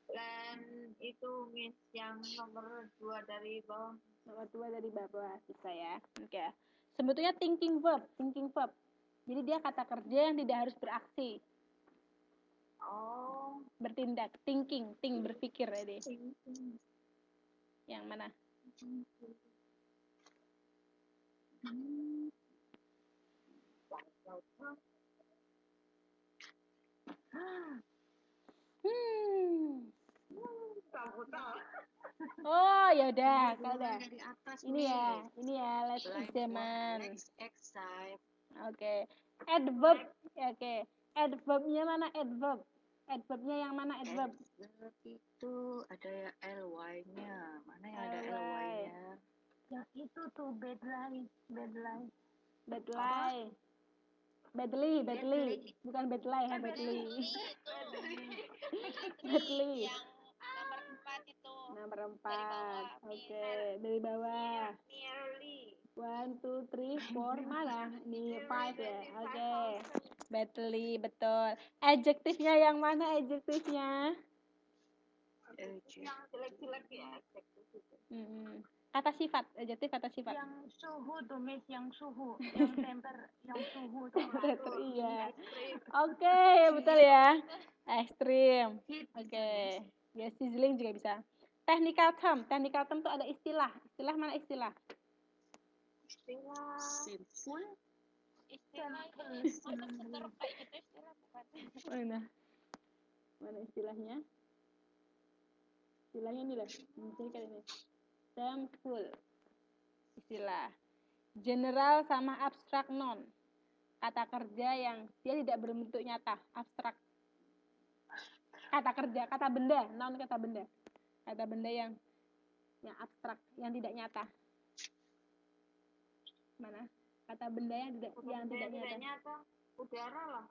Line itu Miss yang nomor 2 dari bawah. Nomor 2 dari bawah bisa ya. Oke. Sebetulnya thinking verb. Jadi dia kata kerja yang tidak harus beraksi. Oh. Bertindak. Think berpikir ya deh. Yang mana? Oh ya udah, kalau ini ya, let's examine. Oke. Adverb. Oke. Adverb-nya mana adverb? Adverb-nya yang mana adverb? Itu ada ya ly-nya. Mana yang ada ly-nya? Yang itu tuh badly. Badly. Bukan badly, badly. Badly. Nomor 4. Oke, dari bawah. Nearly. 1, 2, 3, 4 mana? Ini 5 ya. Oke. Badly, betul. Adjektifnya yang mana adjektifnya? Yang jelek-jelek ya. Kata sifat, adjektif kata sifat. Yang suhu tuh Miss, yang suhu, yang temper, yang suhu temperatur. Iya. Oke, betul ya. Ekstrim. Oke. Ya, sizzling juga bisa. Technical term itu ada istilah. Istilah mana istilah? Simple. Mana istilahnya? Istilahnya ini lah. Misalnya kayak ini. Simple. Istilah. General sama abstrak noun. Kata kerja yang dia tidak berbentuk nyata, abstrak. Kata kerja, kata benda, noun kata benda. Kata benda yang abstrak, yang tidak nyata. Mana? Kata benda yang tidak nyata. Udara lah.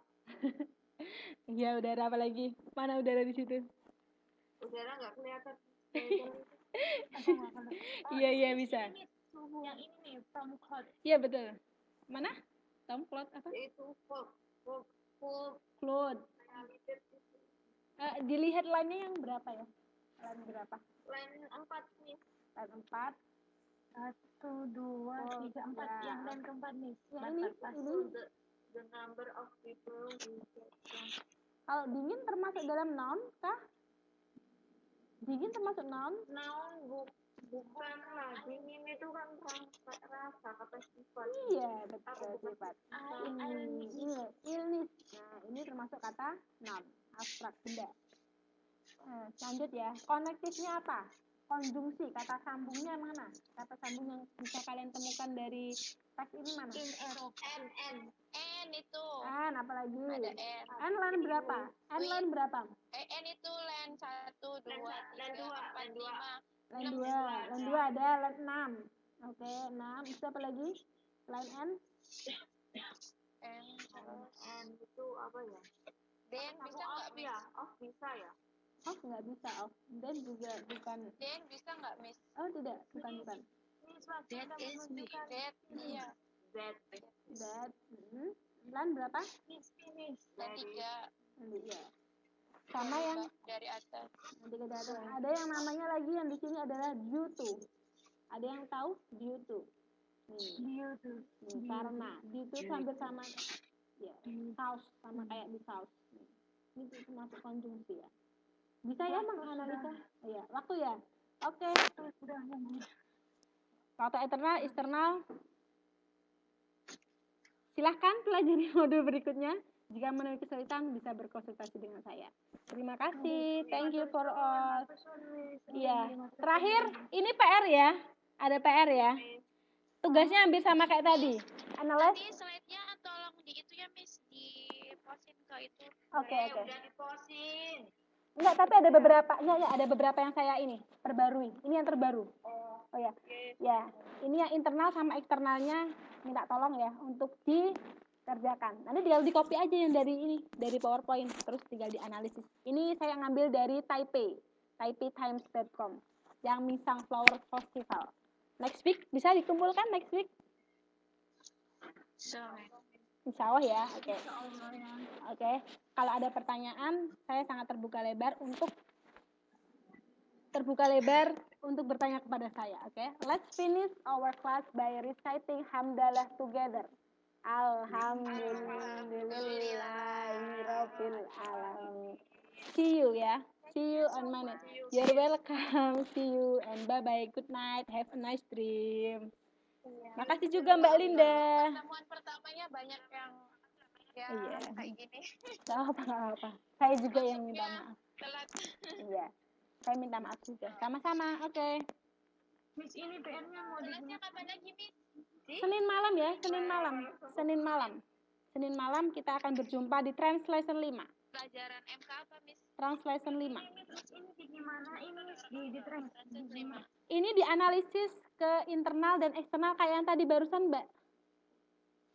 Iya, udara apa lagi? Mana udara di situ? Udara nggak kelihatan. Iya bisa. Yang ini nih, Tom Cloud. Iya betul. Mana? Tom Cloud apa? Itu Cloud. Dilihat line-nya yang berapa ya? Line berapa? Line 4 nih. Line 4. 1, 2, 3, 4. Yang line keempat nih. Ini. The number of people. Kalau dingin termasuk dalam noun kah? Dingin termasuk noun? Noun bukan lah. Dingin itu kan rasa kata sifat. Iya, betul sifat. Illness. Nah, ini termasuk kata noun, abstrak benda. Lanjut ya. Konektifnya apa? Konjungsi, kata sambungnya mana? Kata sambung yang bisa kalian temukan dari teks ini mana? N itu. N apalagi? Ada N. N line berapa? N line berapa? N itu line 1, 2, 3, 4, 5. Line 2 ada line 6. Oke, 6. Bisa apa lagi? Line N? N itu apa ya? Den bisa nggak bisa? Bisa ya? Off nggak bisa off. Dan juga bukan. Den bisa nggak Miss? Oh tidak, bukan. That is that. Iya. That. Line berapa? Line 3. Iya. Sama yang dari atas. Ada yang namanya lagi yang di sini adalah due to. Ada yang tahu due to? Karena due to hampir sama ya. Saus sama kayak di saus. Ini termasuk konjungsi ya. Bisa ya menganalisa? Iya, waktu ya. Oke. Waktu eksternal. Silahkan pelajari modul berikutnya. Jika memiliki kesulitan bisa berkonsultasi dengan saya. Terima kasih. Thank you for all. Iya. Terakhir, ini PR ya. Ada PR ya. Tugasnya hampir sama kayak tadi. Analyze. Slide-nya foto itu. Oke. Udah diposting. Enggak, tapi ada beberapa, ya ada beberapa yang saya ini perbarui. Ini yang terbaru. Oh ya. Ya, ini yang internal sama eksternalnya minta tolong ya untuk dikerjakan. Nanti tinggal di copy aja yang dari ini, dari PowerPoint, terus tinggal dianalisis. Ini saya ngambil dari taipei.times.com yang Misang Flower Festival. Next week bisa dikumpulkan next week? Insya Allah ya, oke. Oke, kalau ada pertanyaan, saya sangat terbuka lebar untuk bertanya kepada saya, oke? Let's finish our class by reciting hamdalah together. Alhamdulillahirabbil alamin. See you ya. See you on Monday. You're welcome. See you and bye-bye. Good night. Have a nice dream. Makasih juga Mbak Linda. Pertemuan pertamanya banyak yang kayak gini. Gak apa-apa. Saya juga yang minta maaf. Telat. Iya. Saya minta maaf juga. Sama-sama. Oke. Miss, ini PR-nya mau Kelasnya kapan lagi, Miss? Senin malam ya, Senin malam kita akan berjumpa di Translation 5. Pelajaran MK apa, Miss? Translation 5. Ini gimana ini di Translation 5? Ini dianalisis ke internal dan eksternal kayak yang tadi barusan, Mbak.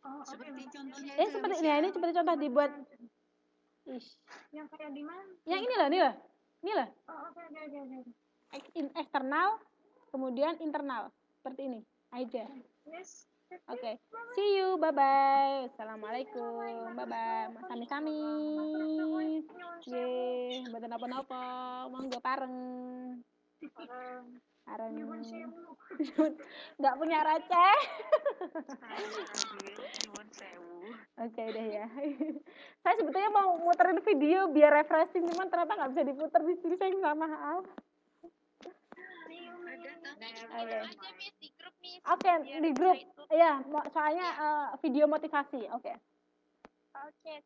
Oh, seperti contohnya seperti ini seperti contoh dibuat. Yang kayak di mana? Yang ini loh. Oh, oke. Eksternal, kemudian internal. Seperti ini aja. Yes. Oke. See you. Bye-bye. Assalamualaikum. Bye-bye. Sami-sami. Ye, mboten napa-napa. Monggo pareng. Nggak punya receh. Oke deh ya. Saya sebetulnya mau muterin video biar refreshing, cuman ternyata nggak bisa diputer di sini. Saya minta maaf. Oke, di grup. Iya, soalnya video motivasi. Oke. Oke,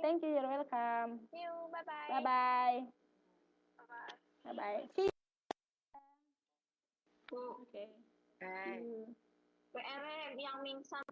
thank you. You're welcome. See you. Bye-bye. Bye-bye. Bye-bye. See you. Oke. PR yang Mingsan